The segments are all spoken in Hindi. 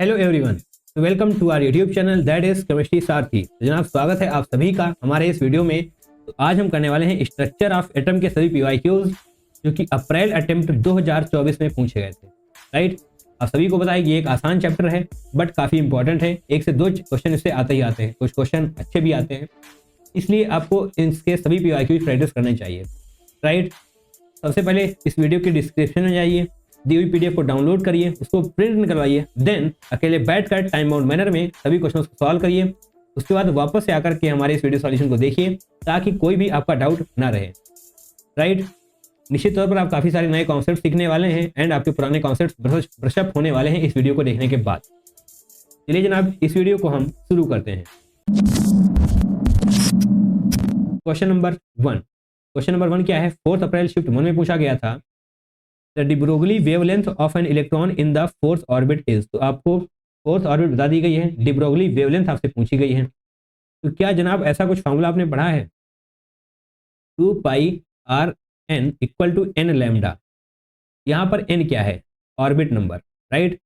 Hello everyone, welcome to our YouTube channel that is chemistry Sarathi. तो जनाब स्वागत है आप सभी का हमारे इस वीडियो में। तो आज हम करने वाले हैं स्ट्रक्चर ऑफ एटम के सभी पीवाईक्यूज जो कि अप्रैल अटेम्प्ट 2024 में पूछे गए थे। राइट, आप सभी को पता है कि एक आसान चैप्टर है बट काफ़ी इंपॉर्टेंट है। एक से दो क्वेश्चन इससे आते ही आते हैं, कुछ क्वेश्चन अच्छे भी आते हैं, इसलिए आपको इसके सभी पीवाईक्यूज प्रैक्टिस करने चाहिए। राइट, सबसे पहले इस वीडियो के डिस्क्रिप्शन में जाइए, दी हुई पीडीएफ को डाउनलोड करिए, उसको प्रिंट निकलवाइए, देन अकेले बैठकर टाइम बाउंड मैनर में सभी क्वेश्चंस को सॉल्व करिए। उसके बाद वापस से आकर के हमारे इस वीडियो सॉल्यूशन को देखिए ताकि कोई भी आपका डाउट ना रहे। राइट, निश्चित तौर पर आप काफ़ी सारे नए कॉन्सेप्ट सीखने वाले हैं एंड आपके पुराने कॉन्सेप्ट ब्रशअप होने वाले हैं इस वीडियो को देखने के बाद। चलिए जनाब, इस वीडियो को हम शुरू करते हैं। क्वेश्चन नंबर 1 क्या है? 4 अप्रैल शिफ्ट 1 में पूछा गया था, the de Broglie wavelength of an electron in the fourth orbit is। तो आपको फोर्थ ऑर्बिट बता दी गई है, de Broglie wavelength आपसे पूछी गई है। तो क्या जनाब ऐसा कुछ फॉर्मूला आपने पढ़ा है? 2 pi r n equal to n lambda. यहाँ पर एन क्या है? ऑर्बिट नंबर, राइट,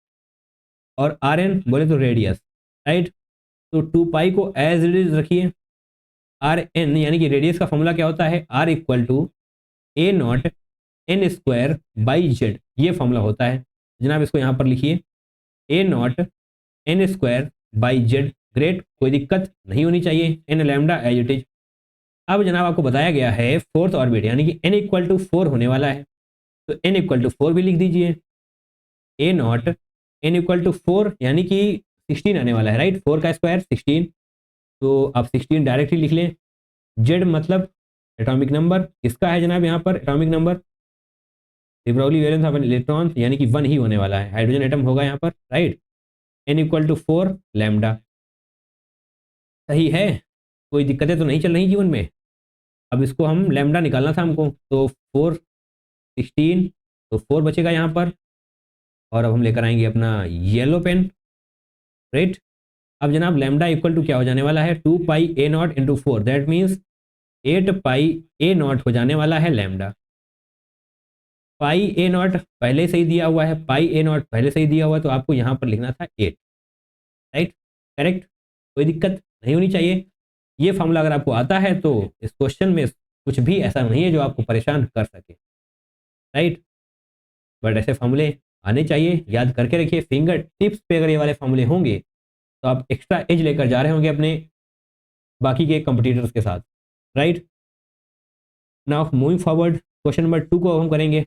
और आर एन बोले तो रेडियस, राइट। तो 2 पाई को एज इट इज रखिए, आर एन यानी कि रेडियस का फॉर्मूला क्या होता है? R equal to a nought n square by z, ये फॉर्मूला होता है जनाब। इसको यहाँ पर लिखिए, a nought n square by z. Great, कोई दिक्कत नहीं होनी चाहिए, n lambda as it is. अब जनाब आपको बताया गया है फोर्थ ऑर्बिट यानी कि एन इक्वल टू 4 होने वाला है, तो एन इक्वल टू 4 भी लिख दीजिए। ए नॉट एन इक्वल टू 4 यानी कि 16 आने वाला है, राइट। 4 का स्क्वायर 16, तो आप 16 डायरेक्ट ही लिख लें। जेड मतलब एटॉमिक नंबर, किसका है जनाब? यहाँ पर atomic number de Broglie wavelength of an electron यानी कि 1 ही होने वाला है, हाइड्रोजन एटम होगा यहाँ पर, right. N equal to 4 lambda, सही है, कोई दिक्कतें तो नहीं चल रही जीवन में। अब इसको हम लैम्डा निकालना था हमको, तो 4 16, तो 4 बचेगा यहाँ पर। और अब हम लेकर आएंगे अपना येलो पेन, राइट। अब जनाब लैम्डा इक्वल टू क्या हो जाने वाला है? 2 pi a nought into 4, that means 8 pi a nought हो जाने वाला है लैम्डा। पाई ए नॉट पहले से ही दिया हुआ है, पाई ए नॉट पहले से ही दिया हुआ है, तो आपको यहाँ पर लिखना था 8, राइट, करेक्ट, कोई दिक्कत नहीं होनी चाहिए। ये फॉर्मूला अगर आपको आता है तो इस क्वेश्चन में कुछ भी ऐसा नहीं है जो आपको परेशान कर सके, राइट। बट ऐसे फॉर्मूले आने चाहिए, याद करके रखिए। फिंगर टिप्स पे अगर ये वाले फॉर्मूले होंगे तो आप एक्स्ट्रा एज लेकर जा रहे होंगे अपने बाकी के कंपटीटर्स के साथ, right. Now moving forward, question number 2 को हम करेंगे,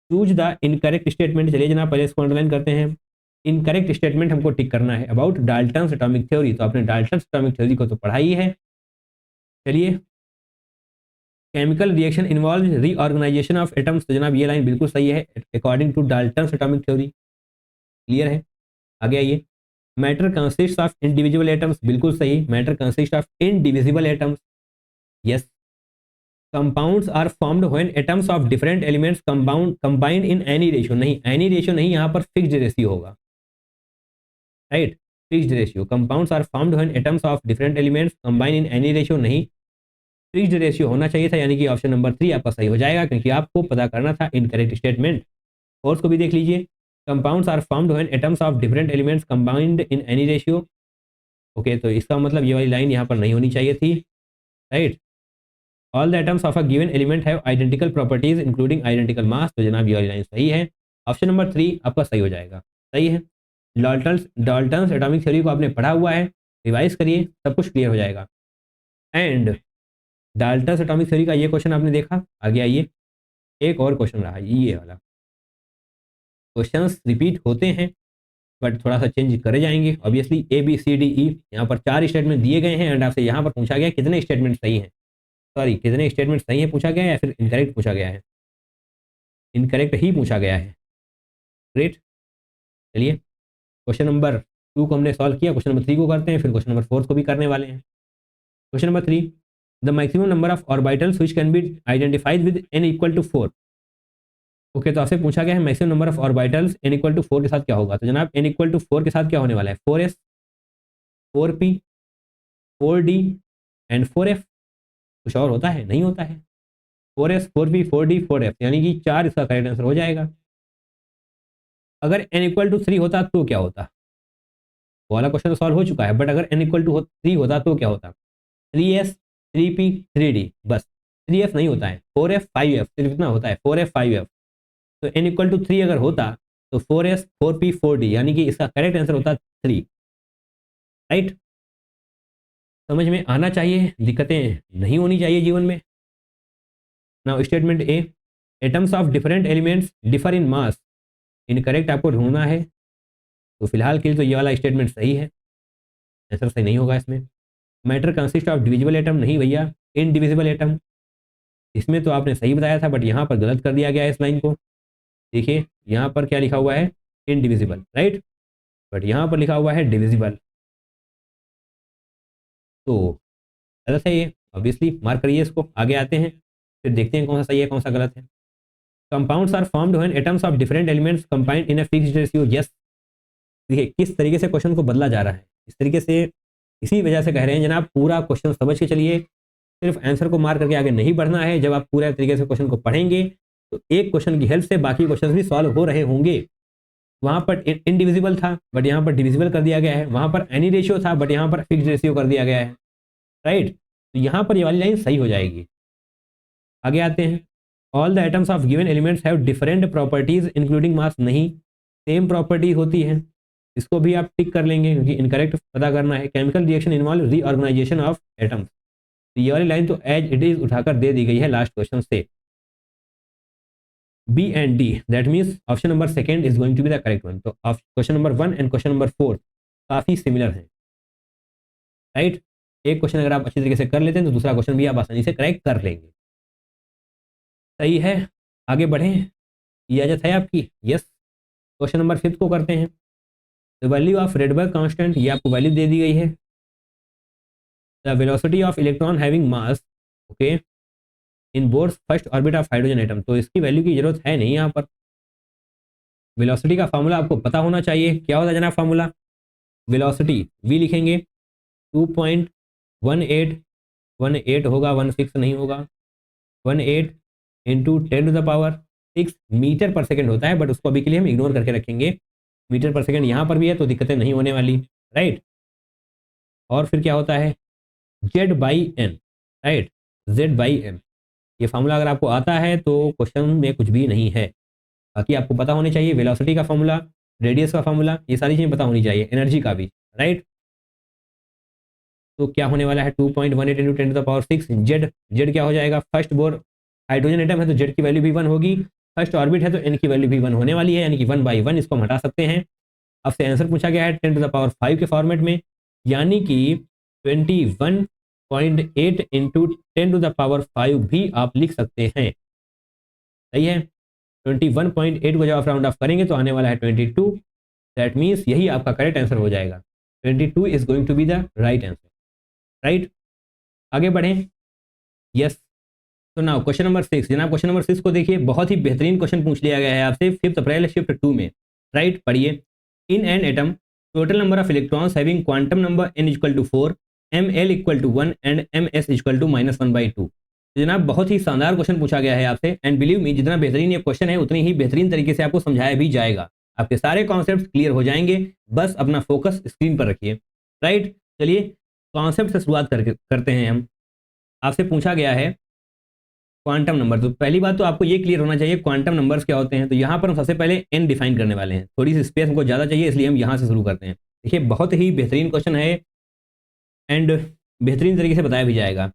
चूज द इनकरेक्ट स्टेटमेंट। चलिए जनाब पहले इसको अंडरलाइन करते हैं। इनकरेक्ट स्टेटमेंट हमको टिक करना है अबाउट डाल्टन्स एटॉमिक थ्योरी। तो आपने डाल्टन्स एटॉमिक थ्योरी को तो पढ़ा ही है। चलिए, chemical reaction involve reorganisation of atoms. तो जनाब ये लाइन बिल्कुल सही है, according to Dalton's atomic theory, clear है। आगे आइए, matter consist of individual atoms, बिल्कुल सही, matter consist of indivisible atoms, yes. Compounds are formed when atoms of different elements combined in any ratio. नहीं, एनी रेशियो नहीं, यहाँ पर फिक्स्ड रेशियो होगा, right, fixed ratio. Compounds are formed when atoms of different elements combine in any ratio, नहीं, फिक्स्ड रेशियो होना चाहिए था, यानी कि ऑप्शन नंबर 3 आपका सही हो जाएगा, क्योंकि आपको पता करना था इनकरेक्ट स्टेटमेंट। फोर्थ को भी देख लीजिए, compounds are formed when atoms of different elements combined in any ratio. Okay, तो इसका मतलब ये वाली लाइन यहाँ पर नहीं होनी चाहिए थी, right. All the atoms of a given element have identical properties including identical mass. तो जनाब ये वाली लाइन सही है, ऑप्शन नंबर 3 आपका सही हो जाएगा, सही है। डाल्टन्स एटॉमिक थ्योरी को आपने पढ़ा हुआ है, रिवाइज करिए, सब कुछ क्लियर हो जाएगा। एंड डाल्टन्स एटॉमिक थ्योरी का ये क्वेश्चन आपने देखा। आगे आइए, एक और क्वेश्चन रहा ये वाला। क्वेश्चंस रिपीट होते हैं बट थोड़ा सा चेंज करे जाएंगे obviously. A B C D E, यहाँ पर 4 स्टेटमेंट दिए गए हैं एंड आपसे यहाँ पर पूछा गया कितने स्टेटमेंट सही हैं, सॉरी कितने स्टेटमेंट सही है पूछा गया है या फिर इनकरेक्ट पूछा गया है? इनकरेक्ट ही पूछा गया है, ग्रेट। चलिए, क्वेश्चन नंबर 2 को हमने सॉल्व किया, क्वेश्चन नंबर 3 को करते हैं, फिर क्वेश्चन नंबर 4 को भी करने वाले हैं। Question number 3, the maximum number of orbitals which can be identified with n equal to 4। Okay, तो आपसे पूछा गया है maximum number of orbitals n equal to 4 के साथ क्या होगा। तो जनाब n इक्वल टू 4 के साथ क्या होने वाला है? 4s 4p 4d and 4f। कुछ और होता है? नहीं होता है। 4s 4p 4d 4f, यानी कि 4 इसका करेक्ट आंसर हो जाएगा। अगर n इक्वल टू 3 होता तो क्या होता? वो वाला क्वेश्चन तो सॉल्व हो चुका है, बट अगर n इक्वल टू 3 होता तो क्या होता, 3s 3p 3d, बस 3f नहीं होता है, 4f 5f सिर्फ इतना होता है, 4f 5f। तो n इक्वल टू 3 अगर होता तो 4s 4p 4d, यानी कि इसका करेक्ट आंसर होता 3, राइट। समझ में आना चाहिए, दिक्कतें नहीं होनी चाहिए जीवन में। Now statement A, atoms of different elements differ in mass, incorrect आपको ढूंढना है। तो फिलहाल के लिए तो ये वाला स्टेटमेंट सही है, आंसर सही नहीं होगा इसमें। Matter consist of divisible atom, नहीं भैया, इनडिविजिबल एटम। इसमें तो आपने सही बताया था, बट यहाँ पर गलत कर दिया गया है इस लाइन को। देखिए यहाँ पर क्या लिखा हुआ है, इनडिविजिबल, राइट, बट यहाँ पर लिखा हुआ है डिविजिबल, तो गलत है ये, ऑब्वियसली मार्क करिए इसको। आगे आते हैं, फिर देखते हैं कौन सा सही है कौन सा गलत है। Compounds are formed when atoms of different elements combined in a fixed ratio, yes. देखिए किस तरीके से क्वेश्चन को बदला जा रहा है, इस तरीके से, इसी वजह से कह रहे हैं जनाब पूरा क्वेश्चन समझ के चलिए, सिर्फ आंसर को मार्क करके आगे नहीं बढ़ना है। जब आप पूरे तरीके से क्वेश्चन को पढ़ेंगे तो एक क्वेश्चन की हेल्प से बाकी क्वेश्चन भी सॉल्व हो रहे होंगे। वहां पर इनडिविजिबल था बट यहाँ पर डिविजिबल कर दिया गया है, वहां पर एनी रेशियो था बट यहाँ पर फिक्स्ड रेशियो कर दिया गया है, राइट। तो यहाँ पर ये वाली लाइन सही हो जाएगी। आगे आते हैं, all the atoms of given elements have different properties including mass, नहीं, सेम प्रॉपर्टी होती है, इसको भी आप टिक कर लेंगे क्योंकि इनकरेक्ट पता करना है। Chemical reaction involve reorganisation of atoms, तो ये वाली लाइन तो एज इट इज उठाकर दे दी गई है लास्ट क्वेश्चन से। B and d, that means option number second is going to be the correct one. तो question number 1 and question number 4 काफी सिमिलर हैं, राइट। एक क्वेश्चन अगर आप अच्छी तरीके से कर लेते हैं तो दूसरा क्वेश्चन भी आप आसानी से करेक्ट कर लेंगे, सही है। आगे बढ़ें, इजाजत है आपकी, यस। क्वेश्चन नंबर 5 को करते हैं। The value of Rydberg constant, ये आपको वैल्यू दे दी गई है। The velocity of electron having mass, okay, in Bohr's first orbit of hydrogen atom, तो इसकी वैल्यू की जरूरत है नहीं यहाँ पर। वेलोसिटी का फार्मूला आपको पता होना चाहिए, क्या होता है जनाब फार्मूला, वेलोसिटी वी लिखेंगे 2.1818 होगा, 16 नहीं होगा, 18 इंटू 10⁻6 मीटर पर सेकेंड होता है, बट उसको अभी के लिए हम इग्नोर करके रखेंगे। मीटर पर सेकेंड यहाँ पर भी है तो दिक्कतें नहीं होने वाली, राइट। और फिर क्या होता है, Z/n, राइट, Z/m। ये फार्मूला अगर आपको आता है तो क्वेश्चन में कुछ भी नहीं है। बाकी आपको पता होने चाहिए वेलोसिटी का फार्मूला, रेडियस का फार्मूला, ये सारी चीज़ें पता होनी चाहिए, एनर्जी का भी, राइट। तो क्या होने वाला है 2.18 इंटू 10⁻6, जेड क्या हो जाएगा, फर्स्ट बोर हाइड्रोजन एटम है तो जेड की वैल्यू भी 1 होगी, फर्स्ट ऑर्बिट है तो एन की वैल्यू भी 1 होने वाली है, यानी कि 1/1 इसको हम हटा सकते हैं। अब से आंसर पूछा गया है 10⁻5 के फॉर्मेट में, यानी कि 21.8 इंटू 10⁻5 भी आप लिख सकते हैं, सही है। 21.8 को जब आप राउंड ऑफ करेंगे तो आने वाला है 22, दैट मीन्स यही आपका करेक्ट आंसर हो जाएगा, 22 is going to be the right answer, right. आगे बढ़ें, यस। तो नाउ क्वेश्चन नंबर 6, जनाब क्वेश्चन नंबर 6 को देखिए, बहुत ही बेहतरीन क्वेश्चन पूछ लिया गया है आपसे 5 अप्रैल शिफ्ट 2 में, राइट। पढ़िए, in an atom total number of electrons having quantum number n equal to 4, ml equal to 1 and ms equal to -1/2। तो जनाब बहुत ही शानदार क्वेश्चन पूछा गया है आपसे, एंड बिलीव मी जितना बेहतरीन ये क्वेश्चन है उतनी ही बेहतरीन तरीके से आपको समझाया भी जाएगा, आपके सारे कॉन्सेप्ट क्लियर हो जाएंगे, बस अपना फोकस स्क्रीन पर रखिए, राइट। चलिए कॉन्सेप्ट से शुरुआत करते हैं हम। आपसे पूछा गया है क्वांटम नंबर, तो पहली बात तो आपको ये क्लियर होना चाहिए क्वांटम नंबर्स क्या होते हैं। तो यहाँ पर हम सबसे पहले n डिफाइन करने वाले हैं, थोड़ी सी स्पेस हमको ज़्यादा चाहिए इसलिए हम यहाँ से शुरू करते हैं। देखिए बहुत ही बेहतरीन क्वेश्चन है एंड बेहतरीन तरीके से बताया भी जाएगा।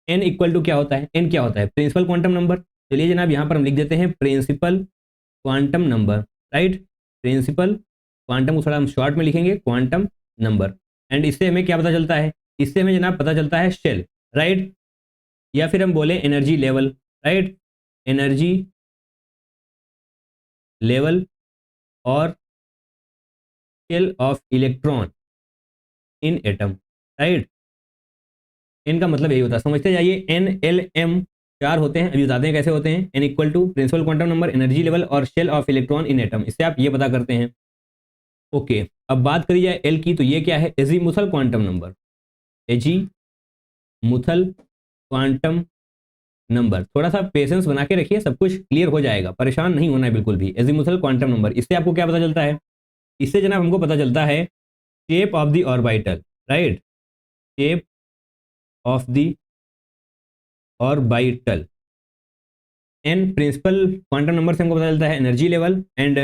n इक्वल टू क्या होता है, n क्या होता है, प्रिंसिपल क्वांटम नंबर। चलिए जनाब यहाँ पर हम लिख देते हैं principal quantum number, right. Principal quantum को थोड़ा हम शॉर्ट में लिखेंगे क्वांटम नंबर, एंड इससे हमें क्या पता चलता है, इससे हमें जनाब पता चलता है शेल, राइट, या फिर हम बोले energy level, right, energy level और shell of electron in atom, right. इनका मतलब यही होता है, समझते जाइए, n l m 4 होते हैं, अभी बताते हैं कैसे होते हैं। n equal to principal quantum number, energy level और shell of electron in atom, इससे आप ये पता करते हैं, ओके। अब बात करी जाए l की, तो ये क्या है, azimuthal quantum number, azimuthal quantum number. थोड़ा सा पेशेंस बना के रखिए, सब कुछ क्लियर हो जाएगा, परेशान नहीं होना है बिल्कुल भी। एजीमुथल क्वांटम नंबर, इससे आपको क्या पता चलता है, इससे जनाब हमको पता चलता है shape of the orbital, right, shape of the orbital. N principal quantum number से हमको पता चलता है एनर्जी लेवल, एंड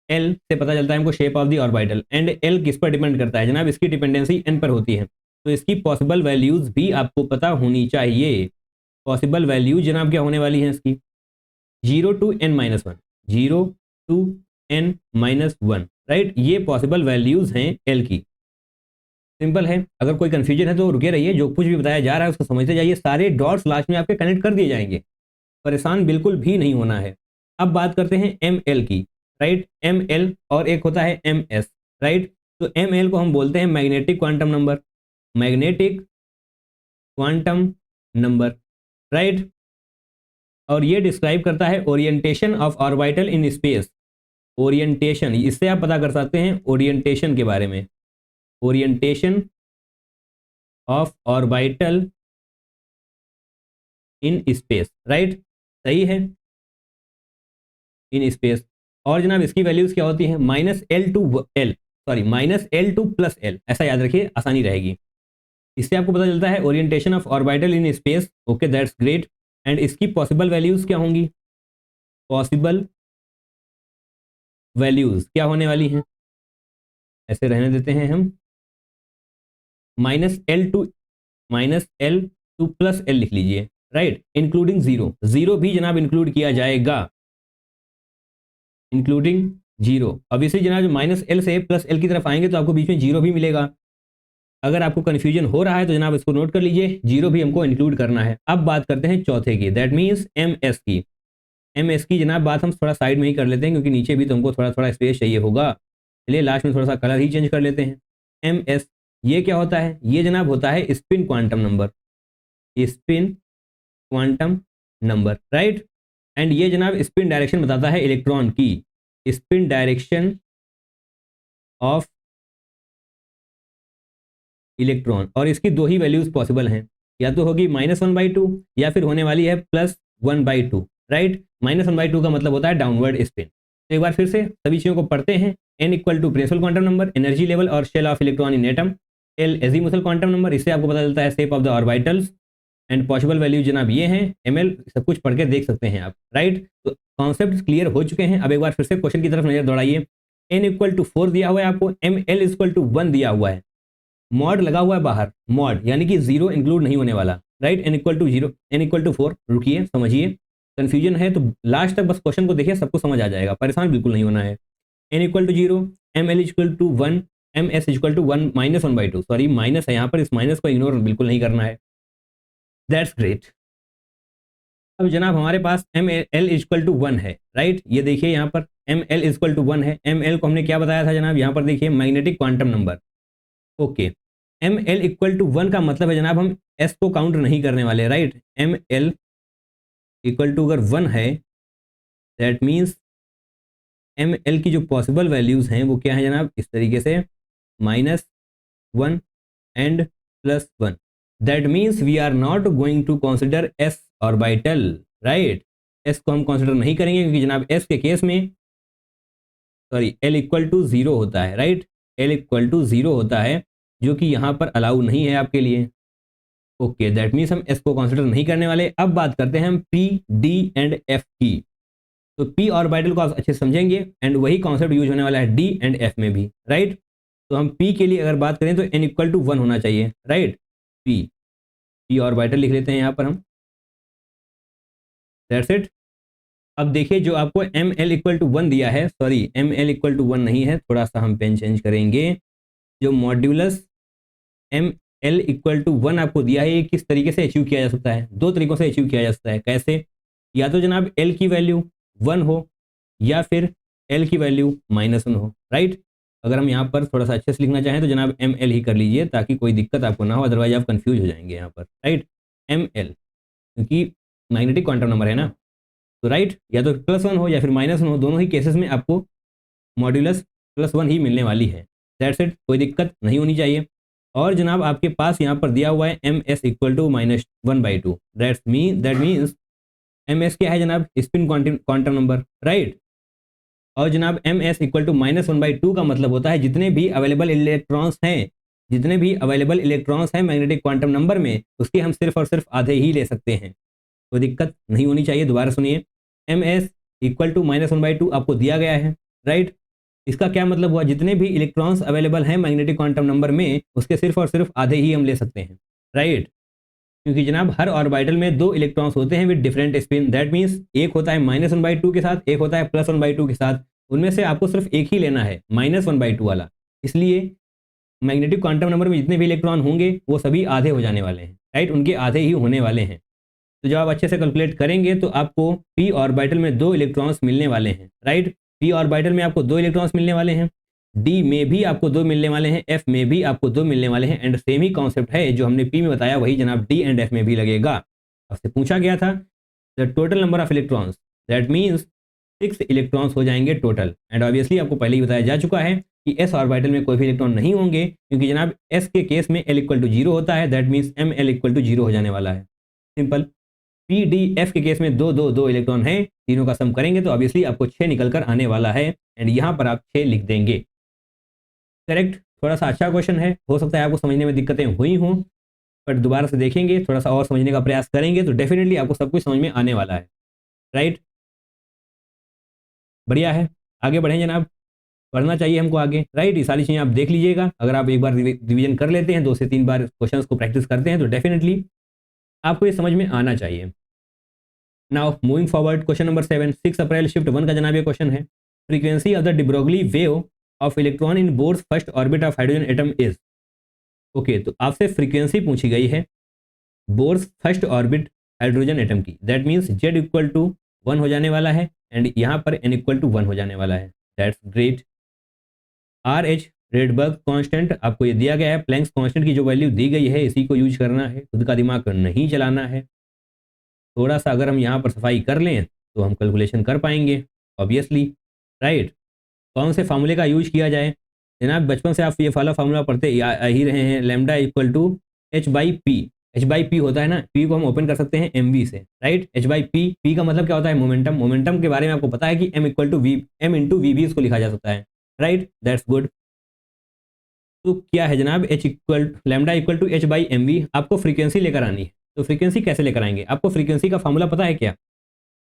एल से पता चलता है हमको shape of the orbital. And L किस पर डिपेंड करता है जनाब? इसकी डिपेंडेंसी एन पर होती है, तो इसकी पॉसिबल वैल्यूज भी आपको पता होनी चाहिए। पॉसिबल वैल्यूज जनाब क्या होने वाली हैं इसकी? 0 to n-1, 0 to n-1, right, ये पॉसिबल वैल्यूज हैं एल की। सिंपल है, अगर कोई कंफ्यूजन है तो रुके रहिए, जो कुछ भी बताया जा रहा है उसको समझते जाइए, सारे डॉट्स लास्ट में आपके कनेक्ट कर दिए जाएंगे, परेशान बिल्कुल भी नहीं होना है। अब बात करते हैं एम एल की, राइट, एम एल और एक होता है एम एस, राइट। तो एम एल को हम बोलते हैं magnetic quantum number, magnetic quantum number, right. और ये डिस्क्राइब करता है orientation of orbital in space. Orientation, इससे आप पता कर सकते हैं ओरिएंटेशन के बारे में, orientation of orbital in space, right, सही है, इन स्पेस। और जनाब इसकी वैल्यूज क्या होती हैं? -L to L, sorry -L to +L, ऐसा याद रखिए, आसानी रहेगी। इससे आपको पता चलता है orientation of orbital in space. Okay, that's great. And इसकी पॉसिबल वैल्यूज क्या होंगी? पॉसिबल वैल्यूज क्या होने वाली हैं? ऐसे रहने देते हैं हम, -L to +L लिख लीजिए, राइट, इंक्लूडिंग जीरो, जीरो भी जनाब इंक्लूड किया जाएगा, इंक्लूडिंग जीरो। अब इसे जनाब -L से +L की तरफ आएंगे तो आपको बीच में जीरो भी मिलेगा। अगर आपको कंफ्यूजन हो रहा है तो जनाब इसको नोट कर लीजिए, जीरो भी हमको इंक्लूड करना है। अब बात करते हैं चौथे की, दैट मीन्स एम एस की। एम एस की जनाब बात हम थोड़ा साइड में ही कर लेते हैं, क्योंकि नीचे भी तो हमको थोड़ा थोड़ा स्पेस चाहिए होगा, चलिए लास्ट में थोड़ा सा कलर ही चेंज कर लेते हैं। एम एस, ये क्या होता है? ये जनाब होता है spin quantum number, spin quantum number, right. And ये जनाब स्पिन डायरेक्शन बताता है इलेक्ट्रॉन की, स्पिन डायरेक्शन ऑफ इलेक्ट्रॉन। और इसकी दो ही वैल्यूज पॉसिबल हैं, या तो होगी -1/2 या फिर होने वाली है +1/2, राइट। -1/2 का मतलब होता है डाउनवर्ड स्पिन। तो एक बार फिर से सभी चीज़ों को पढ़ते हैं। n equal to principal quantum number, energy level और shell of electron in atom. l azimuthal quantum number, इससे आपको पता चलता है shape of the orbitals. And possible value जनाब ये हैं, ml, सब कुछ पढ़ के देख सकते हैं आप, राइट। तो कॉन्सेप्ट क्लियर हो चुके हैं। अब एक बार फिर से क्वेश्चन की तरफ नजर दौड़ाइए। n इक्वल टू 4 दिया हुआ है आपको, ml इक्वल टू 1 दिया हुआ है, मॉड लगा हुआ है बाहर, मॉड यानी कि जीरो इंक्लूड नहीं होने वाला, right. n equal to 0, n equal to 4, रुकिए समझिए, कंफ्यूजन है तो लास्ट तक बस क्वेश्चन को देखिए, सबको समझ आ जाएगा, परेशान बिल्कुल नहीं होना है। n equal to 0, ml equal to 1, ms equal to 1 -1/2, sorry minus है यहाँ पर, इस माइनस को इग्नोर बिल्कुल नहीं करना है, दैट्स ग्रेट। अब जनाब हमारे पास ml इक्वल टू 1 है, राइट, ये देखिए यहाँ पर ml इक्वल टू 1 है। ml को हमने क्या बताया था जनाब? यहाँ पर देखिए magnetic quantum number, okay. ml equal to 1 का मतलब है जनाब हम s को काउंट नहीं करने वाले, राइट। ml इक्वल टू अगर 1 है, दैट मीन्स ml की जो पॉसिबल वैल्यूज हैं वो क्या है जनाब? इस तरीके से -1 and +1, that means we are not going to consider s orbital, right. s को हम कंसिडर नहीं करेंगे, क्योंकि जनाब s के केस में, सॉरी, l इक्वल टू 0 होता है, राइट, l इक्वल टू 0 होता है, जो कि यहाँ पर अलाउ नहीं है आपके लिए, ओके। दैट मीन्स हम s को कंसिडर नहीं करने वाले। अब बात करते हैं हम p, d एंड f की। तो p ऑर्बिटल को आप अच्छे से समझेंगे, एंड वही कॉन्सेप्ट यूज होने वाला है d एंड f में भी, राइट। तो हम p के लिए अगर बात करें तो n इक्वल टू 1 होना चाहिए, राइट। p ऑर्बिटल लिख लेते हैं यहाँ पर हम, दैट्स इट। अब देखिए जो आपको ml इक्वल टू 1 दिया है, सॉरी ml इक्वल टू 1 नहीं है, थोड़ा सा हम पेन चेंज करेंगे। जो मॉड्यूलस ml इक्वल टू 1 आपको दिया है, ये किस तरीके से अचीव किया जा सकता है? दो तरीकों से अचीव किया जा सकता है। कैसे? या तो जनाब l की वैल्यू 1 हो, या फिर l की वैल्यू -1 हो, राइट। अगर हम यहाँ पर थोड़ा सा अच्छे से लिखना चाहें तो जनाब ml ही कर लीजिए, ताकि कोई दिक्कत आपको ना हो, अदरवाइज आप कंफ्यूज हो जाएंगे यहाँ पर, राइट। ml क्योंकि मैग्नेटिक क्वांटम नंबर है ना, तो राइट, या तो +1 हो या फिर -1 हो, दोनों ही केसेस में आपको मॉड्यूलस +1 ही मिलने वाली है, दैट्स इट, कोई दिक्कत नहीं होनी चाहिए। और जनाब आपके पास यहाँ पर दिया हुआ है ms equal to -1/2, that means ms क्या है जनाब? Spin quantum number, right. और जनाब एम एस इक्वल टू -1/2 का मतलब होता है जितने भी अवेलेबल इलेक्ट्रॉन्स हैं, जितने भी अवेलेबल इलेक्ट्रॉन्स हैं मैग्नेटिक क्वांटम नंबर में, उसके हम सिर्फ और सिर्फ आधे ही ले सकते हैं। कोई दिक्कत नहीं होनी चाहिए। दोबारा सुनिए, एम एस इक्वल टू -1/2 आपको दिया गया है, राइट। इसका क्या मतलब हुआ, जितने भी इलेक्ट्रॉन्स अवेलेबल हैं मैग्नेटिक क्वांटम नंबर में, उसके सिर्फ और सिर्फ आधे ही हम ले सकते हैं, राइट। क्योंकि जनाब हर ऑर्बिटल में 2 इलेक्ट्रॉन्स होते हैं with different spin, that means एक होता है -1/2 के साथ, एक होता है +1/2 के साथ। उनमें से आपको सिर्फ एक ही लेना है, -1/2 वाला। इसलिए मैग्नेटिक क्वांटम नंबर में जितने भी इलेक्ट्रॉन होंगे वो सभी आधे हो जाने वाले हैं, राइट, उनके आधे ही होने वाले हैं। तो जब आप अच्छे से कैलकुलेट करेंगे तो आपको p ऑर्बिटल में 2 इलेक्ट्रॉन्स मिलने वाले हैं, राइट। p ऑर्बिटल में आपको 2 इलेक्ट्रॉन्स मिलने वाले हैं, d में भी आपको 2 मिलने वाले हैं, f में भी आपको 2 मिलने वाले हैं। एंड सेम ही कॉन्सेप्ट है जो हमने p में बताया, वही जनाब d एंड f में भी लगेगा। आपसे पूछा गया था the total number of electrons, that means 6 electrons हो जाएंगे टोटल। एंड ऑब्वियसली आपको पहले ही बताया जा चुका है कि s ऑर्बिटल में कोई भी इलेक्ट्रॉन नहीं होंगे, क्योंकि जनाब s के केस में l इक्वल टू 0 होता है, that means ml equal to 0 हो जाने वाला है। सिंपल। पी डी एफ के केस में 2 इलेक्ट्रॉन है, तीनों का सम करेंगे तो ऑब्वियसली आपको 6 निकल कर आने वाला है। एंड यहाँ पर आप 6 लिख देंगे। करेक्ट। थोड़ा सा अच्छा क्वेश्चन है, हो सकता है आपको समझने में दिक्कतें हुई हों, बट दोबारा से देखेंगे, थोड़ा सा और समझने का प्रयास करेंगे तो डेफिनेटली आपको सब कुछ समझ में आने वाला है, राइट। बढ़िया है, आगे बढ़ें जनाब, पढ़ना चाहिए हमको आगे, राइट। ये सारी चीज़ें आप देख लीजिएगा। अगर आप एक बार रिवीजन कर लेते हैं, 2 से 3 बार क्वेश्चंस को प्रैक्टिस करते हैं, तो डेफिनेटली आपको ये समझ में आना चाहिए। Now moving forward, question number 7, 6 April shift 1 का जनाब ये क्वेश्चन है। Frequency of the de Broglie wave of electron in Bohr's first orbit of hydrogen atom is. Okay, तो आपसे फ्रीक्वेंसी पूछी गई है Bohr's first orbit hydrogen atom की, that means z equal to 1 हो जाने वाला है एंड यहाँ पर n इक्वल टू 1 हो जाने वाला है, that's great. R H Rydberg constant आपको ये दिया गया है, प्लैंक्स कांस्टेंट की जो वैल्यू दी गई है इसी को यूज करना है, खुद का दिमाग नहीं चलाना है। थोड़ा सा अगर हम यहाँ पर सफाई कर लें तो हम कैलकुलेशन कर पाएंगे ऑब्वियसली, राइट। कौन से फार्मूले का यूज किया जाए जनाब, बचपन से आप ये वाला फार्मूला पढ़ते आ ही रहे हैं, lambda equal to h/p। h/p होता है ना, p को हम ओपन कर सकते हैं mv से, राइट। h/p, p का मतलब क्या होता है, मोमेंटम। मोमेंटम के बारे में आपको पता है कि m equal to v, m into v भी इसको लिखा जा सकता है, राइट, दैट्स गुड। तो क्या है जनाब, h equal lambda equal to h/mv। आपको फ्रीक्वेंसी लेकर आनी है, तो फ्रीक्वेंसी कैसे लेकर आएंगे, आपको फ्रीक्वेंसी का फार्मूला पता है क्या।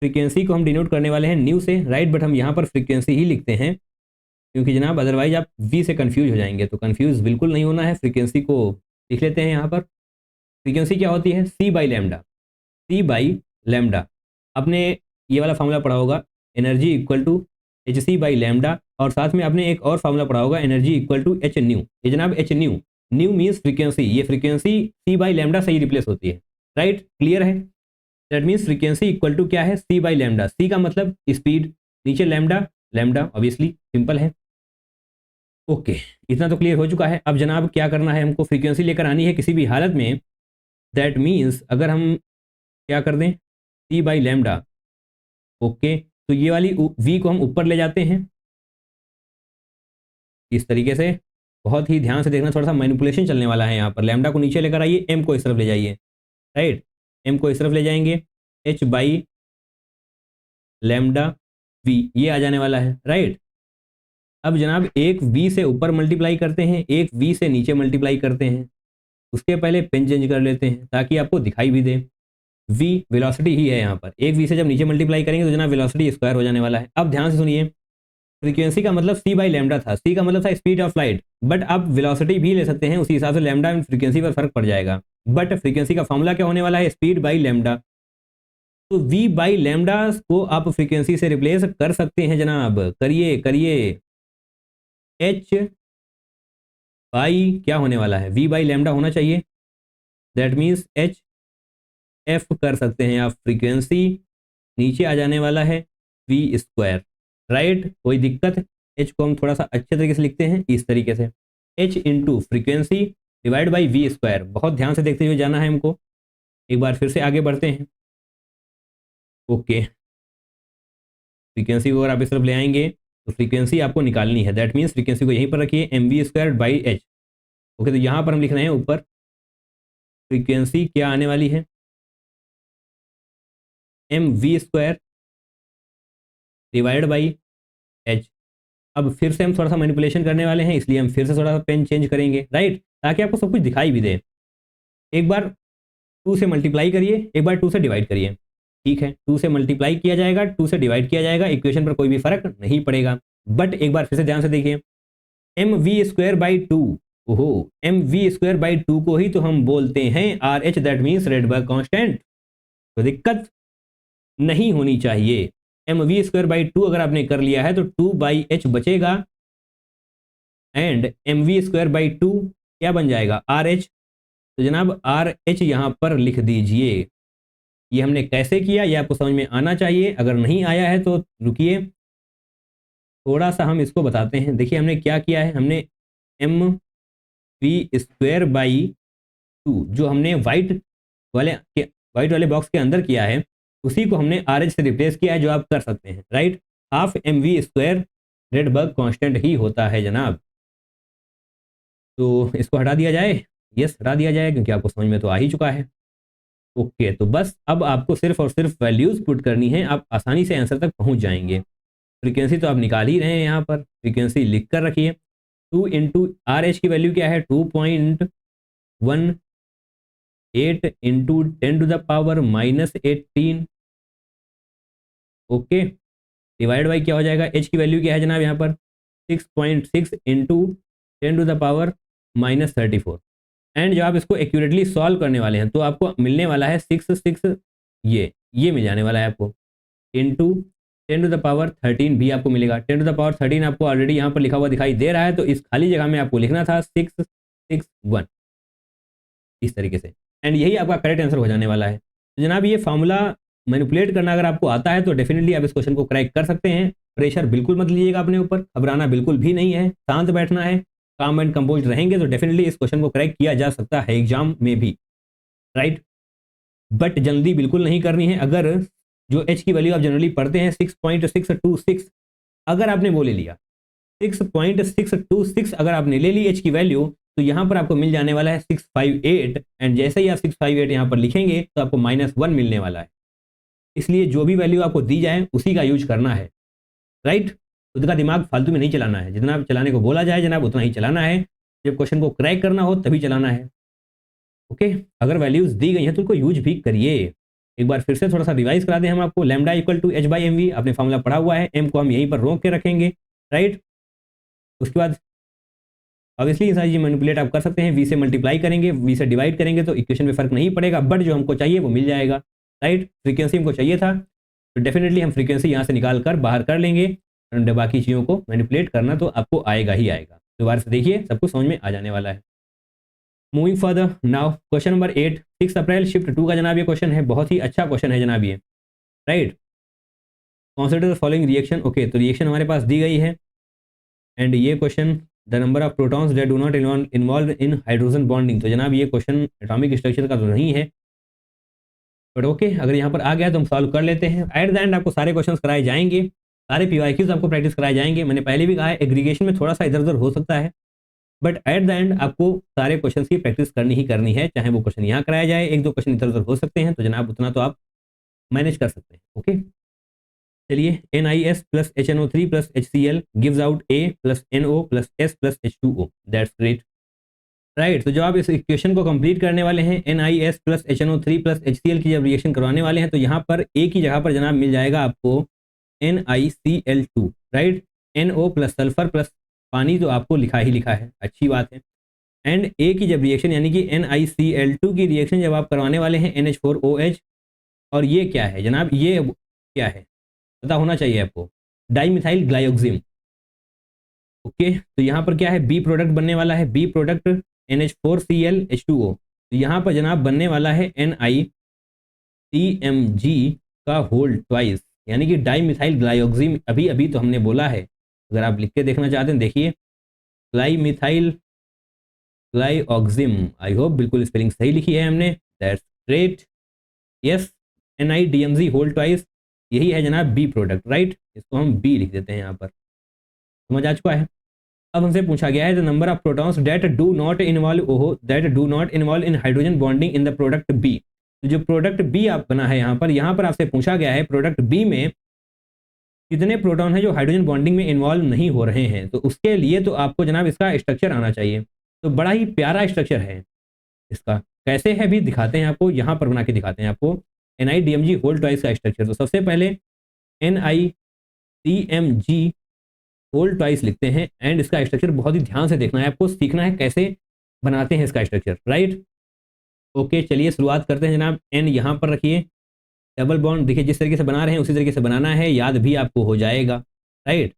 फ्रीक्वेंसी को हम डिनोट करने वाले हैं न्यू से, राइट, बट हम यहाँ पर फ्रीक्वेंसी ही लिखते हैं क्योंकि जनाब अदरवाइज आप वी से कंफ्यूज हो जाएंगे, तो कंफ्यूज बिल्कुल नहीं होना है। फ्रीक्वेंसी को लिख लेते हैं यहाँ पर। फ्रीक्वेंसी क्या होती है, c by lambda. C by lambda, आपने ये वाला फार्मूला पढ़ा होगा, energy equal to h c by lambda, और साथ में आपने एक और फार्मूला पढ़ा होगा, energy equal to h nu. ये जनाब h nu, nu means frequency, ये फ्रीक्वेंसी सी बाई लैम्डा से ही रिप्लेस होती है, राइट, क्लियर है। That means frequency equal to क्या है, सी बाई लैम्डा। सी का मतलब स्पीड, नीचे लैम्डा, लैम्डा ऑब्वियसली सिंपल है। ओके, इतना तो क्लियर हो चुका है। अब जनाब क्या करना है, हमको फ्रीक्वेंसी लेकर आनी है किसी भी हालत में। दैट मीन्स अगर हम क्या कर दें, सी बाई लैम्डा, ओके, तो ये वाली वी को हम ऊपर ले जाते हैं इस तरीके से। बहुत ही ध्यान से देखना, थोड़ा सा मैनिपुलेशन चलने वाला है यहाँ पर। लैम्डा को नीचे लेकर आइए, एम को इस तरफ ले जाइए, राइट, एम को इस तरफ ले जाएंगे, एच बाई लैम्डा वी ये आ जाने वाला है, राइट। अब जनाब एक v से ऊपर मल्टीप्लाई करते हैं, एक v से नीचे मल्टीप्लाई करते हैं, उसके पहले पेन चेंज कर लेते हैं ताकि आपको दिखाई भी दे। v वेलोसिटी ही है यहाँ पर, एक v से जब नीचे मल्टीप्लाई करेंगे तो जनाब वेलोसिटी स्क्वायर हो जाने वाला है। अब ध्यान से सुनिए, फ्रीक्वेंसी का मतलब c बाई लैम्डा था, c का मतलब था स्पीड ऑफ लाइट, बट आप वेलोसिटी भी ले सकते हैं, उसी हिसाब से लैम्डा एंड फ्रीक्वेंसी पर फर्क पड़ जाएगा। बट फ्रीक्वेंसी का फॉर्मूला क्या होने वाला है, स्पीड बाई लैम्डा। तो v बाई लैम्डा को आप फ्रीक्वेंसी से रिप्लेस कर सकते हैं जनाब, करिए करिए। h बाई क्या होने वाला है, v बाई लैम्डा होना चाहिए, दैट मीन्स एच एफ कर सकते हैं आप, फ्रीक्वेंसी नीचे आ जाने वाला है वी स्क्वायर, राइट, कोई दिक्कत। एच को हम थोड़ा सा अच्छे तरीके से लिखते हैं इस तरीके से, h into frequency divide by v square. बहुत ध्यान से देखते हुए जाना है हमको, एक बार फिर से आगे बढ़ते हैं। ओके, फ्रीक्वेंसी को अगर आप इस तरफ ले आएंगे तो फ्रीक्वेंसी आपको निकालनी है, दैट मीन्स फ्रीक्वेंसी को यहीं पर रखिए, m we square by h. Okay, तो यहाँ पर हम लिख रहे हैं ऊपर फ्रीक्वेंसी क्या आने वाली है, m we square divide by H। अब फिर से हम थोड़ा सा मैनिपुलेशन करने वाले हैं, इसलिए हम फिर से थोड़ा सा पेन चेंज करेंगे, राइट, ताकि आपको सब कुछ दिखाई भी दे। एक बार 2 से मल्टीप्लाई करिए, एक बार 2 से डिवाइड करिए, ठीक है, 2 से मल्टीप्लाई किया जाएगा, 2 से डिवाइड किया जाएगा, इक्वेशन पर कोई भी फर्क नहीं पड़ेगा। बट एक बार फिर से ध्यान से देखिए, M we square by two, ओहो, M we square by two को ही तो हम बोलते हैं R H, that means Rydberg constant. तो दिक्कत नहीं होनी चाहिए। M we square by two अगर आपने कर लिया है तो 2/h बचेगा, and M we square by two क्या बन जाएगा, आर एच। तो जनाब आर एच यहां पर लिख दीजिए। ये हमने कैसे किया ये आपको समझ में आना चाहिए, अगर नहीं आया है तो रुकिए, थोड़ा सा हम इसको बताते हैं। देखिए हमने क्या किया है, हमने m we square by two जो हमने व्हाइट वाले बॉक्स के अंदर किया है, उसी को हमने आर एच से रिप्लेस किया है, जो आप कर सकते हैं, right. Half M we square Rydberg constant ही होता है जनाब। तो इसको हटा दिया जाए, यस हटा दिया जाए, क्योंकि आपको समझ में तो आ ही चुका है। ओके, तो बस अब आपको सिर्फ और सिर्फ वैल्यूज पुट करनी है, आप आसानी से आंसर तक पहुंच जाएंगे। फ्रीक्वेंसी तो आप निकाल ही रहे हैं, यहाँ पर फ्रीक्वेंसी लिख कर रखिए। 2 इंटू आर एच की वैल्यू क्या है, 2.18 इंटू 10⁻−18, ओके, डिवाइड बाई क्या हो जाएगा, एच की वैल्यू क्या है जनाब यहाँ पर 6.6 इंटू 10⁻−34। एंड जब आप इसको एक्यूरेटली सॉल्व करने वाले हैं तो आपको मिलने वाला है 6 ये मिल जाने वाला है आपको, इंटू 10⁻13 भी आपको मिलेगा। 10⁻13 आपको ऑलरेडी यहाँ पर लिखा हुआ दिखाई दे रहा है, तो इस खाली जगह में आपको लिखना था 661 इस तरीके से, एंड यही आपका करेक्ट आंसर हो जाने वाला है। तो जनाब ये फार्मूला मैनिपुलेट करना अगर आपको आता है तो डेफिनेटली आप इस क्वेश्चन को क्रैक कर सकते हैं। प्रेशर बिल्कुल मत लीजिएगा अपने ऊपर, घबराना बिल्कुल भी नहीं है, शांत बैठना है, काम एंड कंपोज रहेंगे तो डेफिनेटली इस क्वेश्चन को क्रैक किया जा सकता है एग्जाम में भी, राइट। बट जल्दी बिल्कुल नहीं करनी है। अगर जो एच की वैल्यू आप जनरली पढ़ते हैं 6.626, अगर आपने वो ले लिया 6.626, अगर आपने ले ली एच की वैल्यू, तो यहाँ पर आपको मिल जाने वाला है 658, एंड जैसे ही आप 658 यहाँ पर लिखेंगे तो आपको -1 मिलने वाला है। इसलिए जो भी वैल्यू आपको दी जाए उसी का यूज करना है, राइट। खुद का दिमाग फालतू में नहीं चलाना है, जितना चलाने को बोला जाए जनाब उतना ही चलाना है, जब क्वेश्चन को क्रैक करना हो तभी चलाना है, ओके। अगर वैल्यूज दी गई हैं तो उनको यूज भी करिए। एक बार फिर से थोड़ा सा रिवाइज करा दें हम आपको, lambda equal to h by m v, आपने फॉर्मूला पढ़ा हुआ है, एम को हम यहीं पर रोक के रखेंगे, राइट। उसके बाद ऑब्वियसली ये सारी चीज मैनिपुलेट आप कर सकते हैं, वी से मल्टीप्लाई करेंगे, वी से डिवाइड करेंगे तो इक्वेशन में फर्क नहीं पड़ेगा, बट जो हमको चाहिए वो मिल जाएगा, राइट। फ्रीक्वेंसी हमको चाहिए था तो डेफिनेटली हम फ्रीक्वेंसी यहाँ से निकाल कर बाहर कर लेंगे, एंड बाकी चीज़ों को मैनिपुलेट करना तो आपको आएगा ही आएगा। दोबारा से देखिए, सब कुछ समझ में आ जाने वाला है। Moving further now question number 8, 6 April shift 2 का जनाब ये क्वेश्चन है, बहुत ही अच्छा क्वेश्चन है जनाब ये, right. Consider the following reaction, okay, तो रिएक्शन हमारे पास दी गई है, एंड ये question the number of protons that do not involve in hydrogen bonding, तो जनाब ये क्वेश्चन एटॉमिक स्ट्रक्चर का तो नहीं है, बट ओके, अगर यहाँ पर आ गया तो हम सॉल्व कर लेते हैं। एट द एंड आपको सारे क्वेश्चंस कराए जाएंगे, सारे पीवाईक्यूज आपको प्रैक्टिस कराए जाएंगे। मैंने पहले भी कहा है एग्रीगेशन में थोड़ा सा इधर उधर हो सकता है, बट एट द एंड आपको सारे क्वेश्चंस की प्रैक्टिस करनी ही करनी है, चाहे वो क्वेश्चन यहाँ कराया जाए, एक दो क्वेश्चन इधर उधर हो सकते हैं, तो जनाब उतना तो आप मैनेज कर सकते हैं, ओके। चलिए, NiS plus HNO3 plus HCl gives out A plus NO plus S plus H2O, that's great, right. तो जब आप इस इक्वेशन को कंप्लीट करने वाले हैं, NiS plus HNO3 plus HCl की जब रिएक्शन करवाने वाले हैं, तो यहाँ पर A की जगह पर जनाब मिल जाएगा आपको NiCl2, right. NO plus sulphur plus पानी तो आपको लिखा ही लिखा है, अच्छी बात है। एंड A की जब रिएक्शन यानी कि NiCl2 की रिएक्शन जब आप करवाने वाले हैं NH4OH, और ये क्या है जनाब, ये क्या है पता होना चाहिए आपको, डाइमिथाइल ग्लाइऑक्सिम, ओके। तो यहाँ पर क्या है, बी प्रोडक्ट बनने वाला है, बी प्रोडक्ट NH4Cl H2O, तो यहाँ पर जनाब बनने वाला है NiCmG का होल ट्वाइस, यानी कि डाइमिथाइल ग्लाइऑक्सिम। अभी अभी तो हमने बोला है, अगर आप लिख के देखना चाहते हैं देखिए, ग्लाइमिथाइल ग्लाइऑक्सिम, आई होप बिल्कुल स्पेलिंग सही लिखी है हमने, that's great, yes, NiDMG whole twice, यही है जनाब बी प्रोडक्ट, राइट। इसको हम बी लिख देते हैं यहाँ पर, समझ आ चुका है। अब हमसे पूछा गया है the number of protons that do not involve in hydrogen bonding in the product b. तो जो प्रोडक्ट बी आप बना है यहाँ पर आपसे पूछा गया है प्रोडक्ट बी में कितने प्रोटॉन हैं जो हाइड्रोजन बॉन्डिंग में इन्वॉल्व नहीं हो रहे हैं। तो उसके लिए तो आपको जनाब इसका स्ट्रक्चर आना चाहिए। तो बड़ा ही प्यारा स्ट्रक्चर है इसका। कैसे है भी दिखाते हैं आपको, यहाँ पर बना के दिखाते हैं आपको। NiDMg होल ट्वाइस का स्ट्रक्चर। तो सबसे पहले NiCmG होल ट्वाइस लिखते हैं एंड इसका स्ट्रक्चर बहुत ही ध्यान से देखना है आपको, सीखना है कैसे बनाते हैं इसका स्ट्रक्चर, राइट। ओके चलिए शुरुआत करते हैं जनाब। N यहाँ पर रखिए, डबल बॉन्ड देखिए जिस तरीके से बना रहे हैं उसी तरीके से बनाना है, याद भी आपको हो जाएगा, राइट।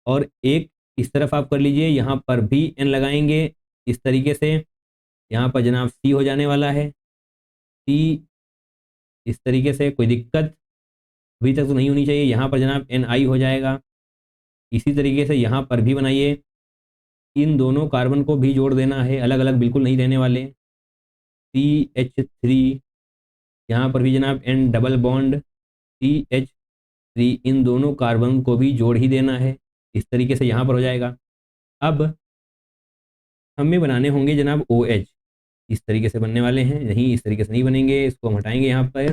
और एक इस तरफ आप कर लीजिए, यहाँ पर भी N लगाएंगे इस तरीके से। यहाँ पर जनाब C हो जाने वाला है, C इस तरीके से, कोई दिक्कत अभी तक तो नहीं होनी चाहिए। यहाँ पर जनाब Ni हो जाएगा। इसी तरीके से यहाँ पर भी बनाइए, इन दोनों कार्बन को भी जोड़ देना है, अलग अलग बिल्कुल नहीं रहने वाले। CH3 यहाँ पर भी जनाब N डबल बॉन्ड CH3, इन दोनों कार्बन को भी जोड़ ही देना है। इस तरीके से यहाँ पर हो जाएगा। अब हमें बनाने होंगे जनाब OH, इस तरीके से बनने वाले हैं, नहीं इस तरीके से नहीं बनेंगे, इसको हम हटाएंगे यहाँ पर,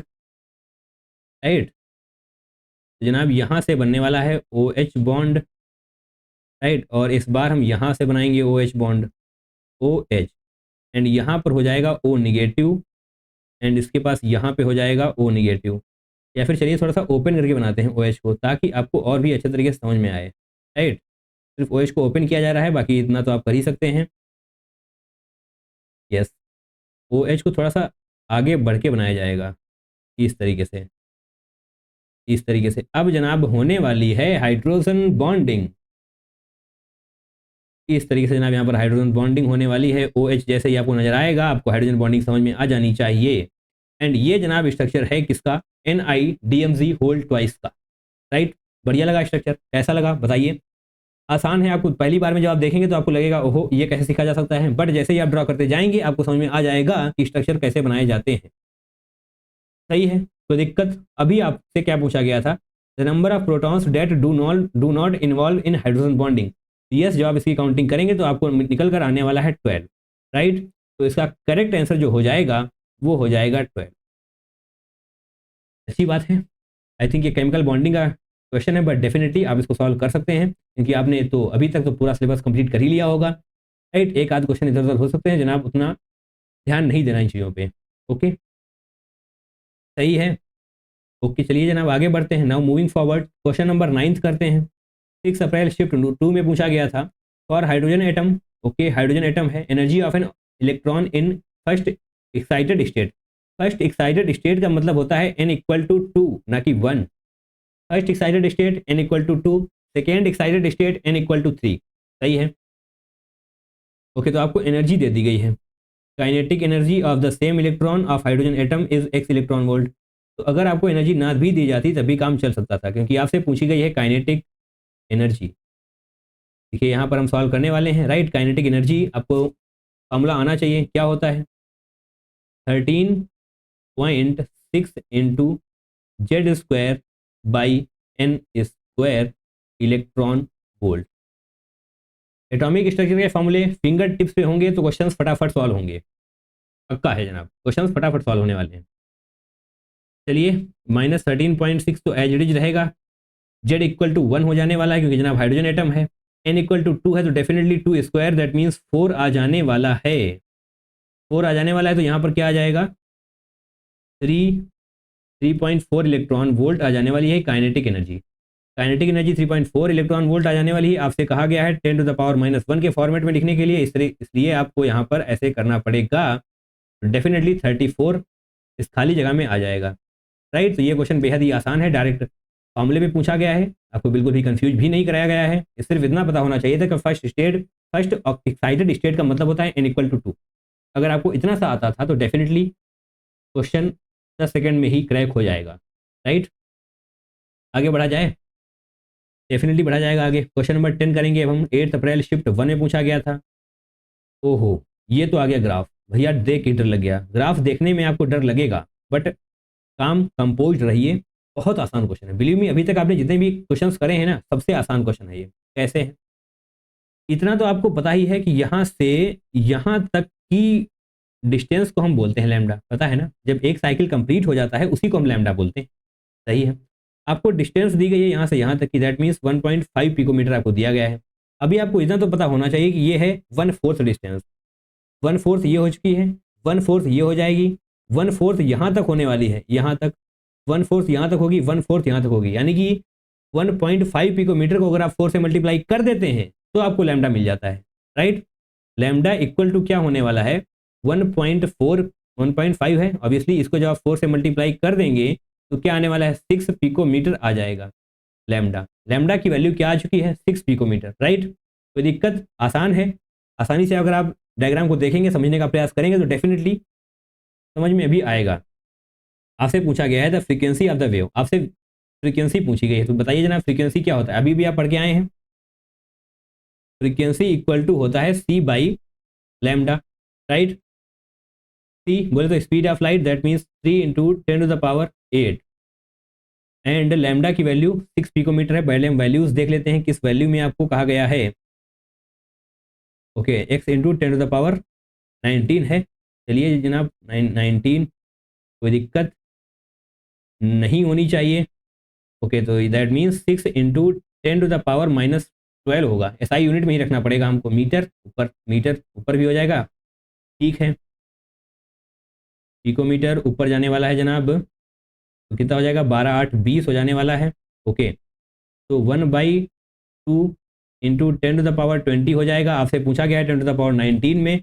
राइट। तो जनाब यहाँ से बनने वाला है OH बॉन्ड, राइट। और इस बार हम यहाँ से बनाएंगे OH बॉन्ड OH, एंड यहाँ पर हो जाएगा O निगेटिव, एंड इसके पास यहाँ पे हो जाएगा O निगेटिव। या फिर चलिए थोड़ा सा ओपन करके बनाते हैं OH को, ताकि आपको और भी अच्छे तरीके से समझ में आए, राइट। सिर्फ OH को ओपन किया जा रहा है, बाकी इतना तो आप कर ही सकते हैं। यस, OH को थोड़ा सा आगे बढ़ के बनाया जाएगा इस तरीके से, इस तरीके से। अब जनाब होने वाली है हाइड्रोजन बॉन्डिंग, इस तरीके से जनाब यहाँ पर हाइड्रोजन बॉन्डिंग होने वाली है। OH जैसे ही आपको नजर आएगा, आपको हाइड्रोजन बॉन्डिंग समझ में आ जानी चाहिए। एंड ये जनाब स्ट्रक्चर है किसका, NiDMg होल ट्वाइस का, राइट। बढ़िया लगा स्ट्रक्चर, कैसा लगा बताइए। आसान है, आपको पहली बार में जब आप देखेंगे तो आपको लगेगा ओहो ये कैसे सीखा जा सकता है, बट जैसे ही आप ड्रॉ करते जाएंगे आपको समझ में आ जाएगा कि स्ट्रक्चर कैसे बनाए जाते हैं। सही है। तो दिक्कत अभी आपसे क्या पूछा गया था, the number of protons that do not involve in hydrogen bonding. Yes, जब आप इसकी काउंटिंग करेंगे तो आपको निकल कर आने वाला है 12, राइट। तो इसका करेक्ट आंसर जो हो जाएगा वो हो जाएगा 12। अच्छी बात है। आई थिंक ये केमिकल बॉन्डिंग का क्वेश्चन है, बट डेफिनेटली आप इसको सॉल्व कर सकते हैं, क्योंकि आपने तो अभी तक तो पूरा सिलेबस कंप्लीट कर ही लिया होगा, राइट। एक आध क्वेश्चन इधर उधर हो सकते हैं जनाब, उतना ध्यान नहीं देना इन चीज़ों पे। ओके सही है। ओके चलिए जनाब आगे बढ़ते हैं। Now moving forward, question number 9 करते हैं। 6 अप्रैल शिफ्ट 2 में पूछा गया था for hydrogen atom. Okay hydrogen atom है, energy of an electron in first excited state. First excited state का मतलब होता है n इक्वल टू 2, ना कि 1। First excited state n equal to 2, second excited state n equal to 3। सही है। ओके तो आपको एनर्जी दे दी गई है, kinetic energy of the same electron of hydrogen atom is x electron volt. तो अगर आपको एनर्जी ना भी दी जाती तब भी काम चल सकता था, क्योंकि आपसे पूछी गई है काइनेटिक एनर्जी। देखिए यहाँ पर हम सॉल्व करने वाले हैं, राइट। काइनेटिक एनर्जी आपको फॉर्मूला आना चाहिए, क्या होता है 13.6 into z square by n square electron volt. Atomic structure के फॉर्मूले फिंगर टिप्स पे होंगे तो क्वेश्चंस फटाफट सॉल्व होंगे, पक्का है जनाब, क्वेश्चंस फटाफट सॉल्व होने वाले हैं। चलिए -13.6 तो एज इट इज रहेगा, जेड इक्वल टू 1 हो जाने वाला है क्योंकि जनाब हाइड्रोजन एटम है, एन इक्वल टू 2 है तो डेफिनेटली 2 स्क्वायर, दैट मीन्स 4 आ जाने वाला है। 4 आ जाने वाला है तो यहाँ पर क्या आ जाएगा 3.4 इलेक्ट्रॉन वोल्ट आ जाने वाली है kinetic energy. Kinetic energy 3.4 electron volt आ जाने वाली है। आपसे कहा गया है 10 टू द पावर -1 के फॉर्मेट में लिखने के लिए, इसलिए आपको यहाँ पर ऐसे करना पड़ेगा। डेफिनेटली 34 इस खाली जगह में आ जाएगा, राइट। तो ये क्वेश्चन बेहद ही आसान है, डायरेक्ट फॉर्मूले में पूछा गया है, आपको बिल्कुल भी कंफ्यूज भी नहीं कराया गया है। सिर्फ इतना पता होना चाहिए था कि फर्स्ट एक्साइटेड स्टेट का मतलब होता है n इक्वल टू 2। अगर आपको इतना सा आता था तो डेफिनेटली क्वेश्चन 10 सेकेंड में ही क्रैक हो जाएगा, राइट। आगे बढ़ा जाए, डेफिनेटली बढ़ा जाएगा आगे। क्वेश्चन नंबर 10 करेंगे अब हम। 8 अप्रैल शिफ्ट 1 में पूछा गया था। ओहो ये तो आ गया ग्राफ, भैया देख के डर लग गया। ग्राफ देखने में आपको डर लगेगा, बट काम कंपोज रहिए, बहुत आसान क्वेश्चन है। बिलीव मी, अभी तक आपने जितने भी क्वेश्चंस करे हैं ना, सबसे आसान क्वेश्चन है ये। कैसे है इतना तो आपको पता ही है कि यहाँ से यहाँ तक की डिस्टेंस को हम बोलते हैं लैम्डा, पता है ना। जब एक साइकिल कंप्लीट हो जाता है उसी को हम लैम्डा बोलते हैं, सही है। आपको डिस्टेंस दी गई है यहाँ से यहाँ तक की, दैट मीन्स 1.5 पिकोमीटर आपको दिया गया है। अभी आपको इतना तो पता होना चाहिए कि ये है 1/4 डिस्टेंस, 1/4 ये हो चुकी है, 1/4 ये हो जाएगी, 1/4 यहाँ तक होने वाली है, यहाँ तक 1/4 यहाँ तक होगी, 1/4 यहाँ तक होगी, यानी कि 1.5 पिकोमीटर को अगर आप 4 से मल्टीप्लाई कर देते हैं तो आपको लैम्डा मिल जाता है, राइट। लैम्डा इक्वल टू क्या होने वाला है, 1.5 है, ऑब्वियसली इसको जब आप 4 से मल्टीप्लाई कर देंगे तो क्या आने वाला है, 6 पिकोमीटर आ जाएगा लैम्डा। लैम्डा की वैल्यू क्या आ चुकी है, 6 पिकोमीटर, राइट। कोई दिक्कत, आसान है। आसानी से अगर आप डायग्राम को देखेंगे, समझने का प्रयास करेंगे तो डेफिनेटली समझ में भी आएगा। आपसे पूछा गया है the frequency of the wave, आपसे फ्रीक्वेंसी पूछी गई है, तो बताइए जनाब फ्रीक्वेंसी क्या होता है। अभी भी आप पढ़ के आए हैं, फ्रीक्वेंसी इक्वल टू होता है c by lambda, right. c बोले तो speed of light, that means 3 × 10⁸ and lambda की वैल्यू 6 पिकोमीटर है। पहले हम वैल्यूज देख लेते हैं किस वैल्यू में आपको कहा गया है। ओके, x × 10⁻19 है। चलिए जनाब 19, कोई दिक्कत नहीं होनी चाहिए। ओके, तो दैट मीन्स 6 × 10⁻−12 होगा। एसआई यूनिट में ही रखना पड़ेगा हमको, मीटर ऊपर भी हो जाएगा, ठीक है। पिकोमीटर ऊपर जाने वाला है जनाब, तो कितना हो जाएगा, 12 8 20 हो जाने वाला है। ओके, तो 1/2 × 10⁻20 हो जाएगा। आपसे पूछा गया है 10⁻19 में,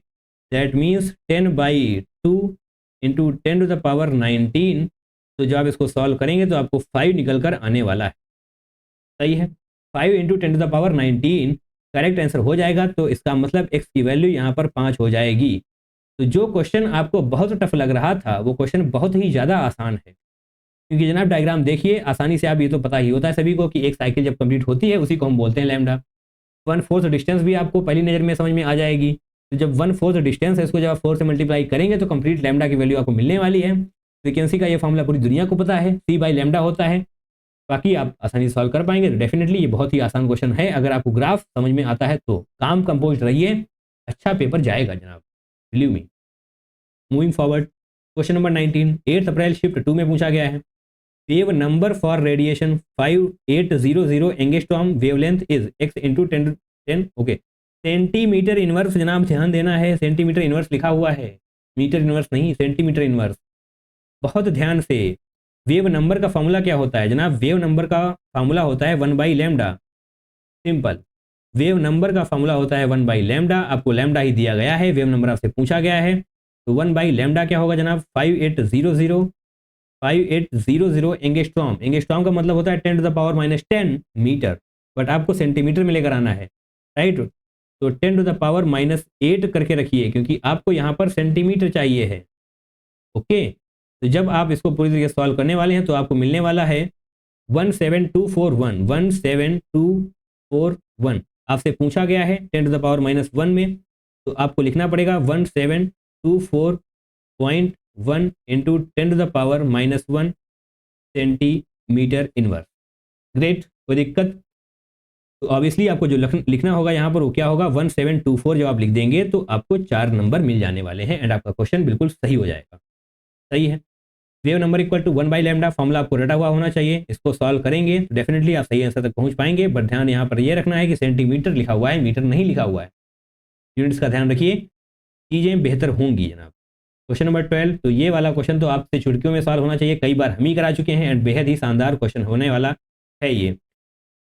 दैट मीन्स 10/2 × 10⁻19। तो जब आप इसको सॉल्व करेंगे तो आपको 5 निकल कर आने वाला है, सही है। 5 × 10⁻19 करेक्ट आंसर हो जाएगा, तो इसका मतलब x की वैल्यू यहाँ पर 5 हो जाएगी। तो जो क्वेश्चन आपको बहुत टफ लग रहा था वो क्वेश्चन बहुत ही ज़्यादा आसान है, क्योंकि जनाब डायग्राम देखिए, आसानी से आप, ये तो पता ही होता है सभी को कि एक साइकिल जब कंप्लीट होती है उसी को हम बोलते हैं लैम्डा। 1/4 डिस्टेंस भी आपको पहली नज़र में समझ में आ जाएगी। तो जब 1/4 डिस्टेंस है, इसको जब आप 4 से मल्टीप्लाई करेंगे तो कंप्लीट लैम्डा की वैल्यू आपको मिलने वाली है। फ्रीक्वेंसी का ये फॉर्मूला पूरी दुनिया को पता है, c बाई लैम्डा होता है। बाकी आप आसानी से सॉल्व कर पाएंगे। तो डेफिनेटली ये बहुत ही आसान क्वेश्चन है, अगर आपको ग्राफ समझ में आता है तो। काम कंपोज रहिए, अच्छा पेपर जाएगा जनाब, believe me. Moving forward, question number 19, 8 अप्रैल शिफ्ट 2 में पूछा गया है। Wave number for radiation 5800 angstrom wavelength is x × 10। Okay, centimetre inverse जनाब ध्यान देना है, सेंटीमीटर इनवर्स लिखा हुआ है, मीटर इनवर्स नहीं, सेंटीमीटर इनवर्स। बहुत ध्यान से। वेव नंबर का फॉर्मूला क्या होता है जनाब, वेव नंबर का फॉर्मूला होता है 1/λ, सिंपल। वेव नंबर का फॉर्मूला होता है 1/λ। आपको लैम्डा ही दिया गया है, वेव नंबर आपसे पूछा गया है, तो 1/λ क्या होगा जनाब, 5800 एंगस्ट्रॉम। एंगस्ट्रॉम का मतलब होता है 10⁻−10 मीटर, बट आपको सेंटीमीटर में लेकर आना है, राइट। तो 10⁻−8 करके रखिए, क्योंकि आपको यहाँ पर सेंटीमीटर चाहिए है। ओके, तो जब आप इसको पूरी तरीके से सॉल्व करने वाले हैं तो आपको मिलने वाला है 17241। आपसे पूछा गया है 10⁻−1 में, तो आपको लिखना पड़ेगा 1724.1 × 10⁻−1 सेंटीमीटर इनवर्स। ग्रेट, कोई दिक्कत। तो ऑब्वियसली आपको जो लिखना होगा यहाँ पर वो क्या होगा, 1724 जब आप लिख देंगे तो आपको 4 नंबर मिल जाने वाले हैं, एंड आपका क्वेश्चन बिल्कुल सही हो जाएगा। सही है। Wave number equal to 1/λ, formula आपको रटा हुआ होना चाहिए। इसको सॉल्व करेंगे तो डेफिनेटली आप सही आंसर तक पहुंच पाएंगे, बट ध्यान यहाँ पर ये रखना है कि सेंटीमीटर लिखा हुआ है, मीटर नहीं लिखा हुआ है। यूनिट्स का ध्यान रखिए, चीज़ें बेहतर होंगी जनाब। क्वेश्चन नंबर 12, तो ये वाला क्वेश्चन तो आपसे चुटकियों में सॉल्व होना चाहिए, कई बार हम ही करा चुके हैं, एंड बेहद ही शानदार क्वेश्चन होने वाला है ये।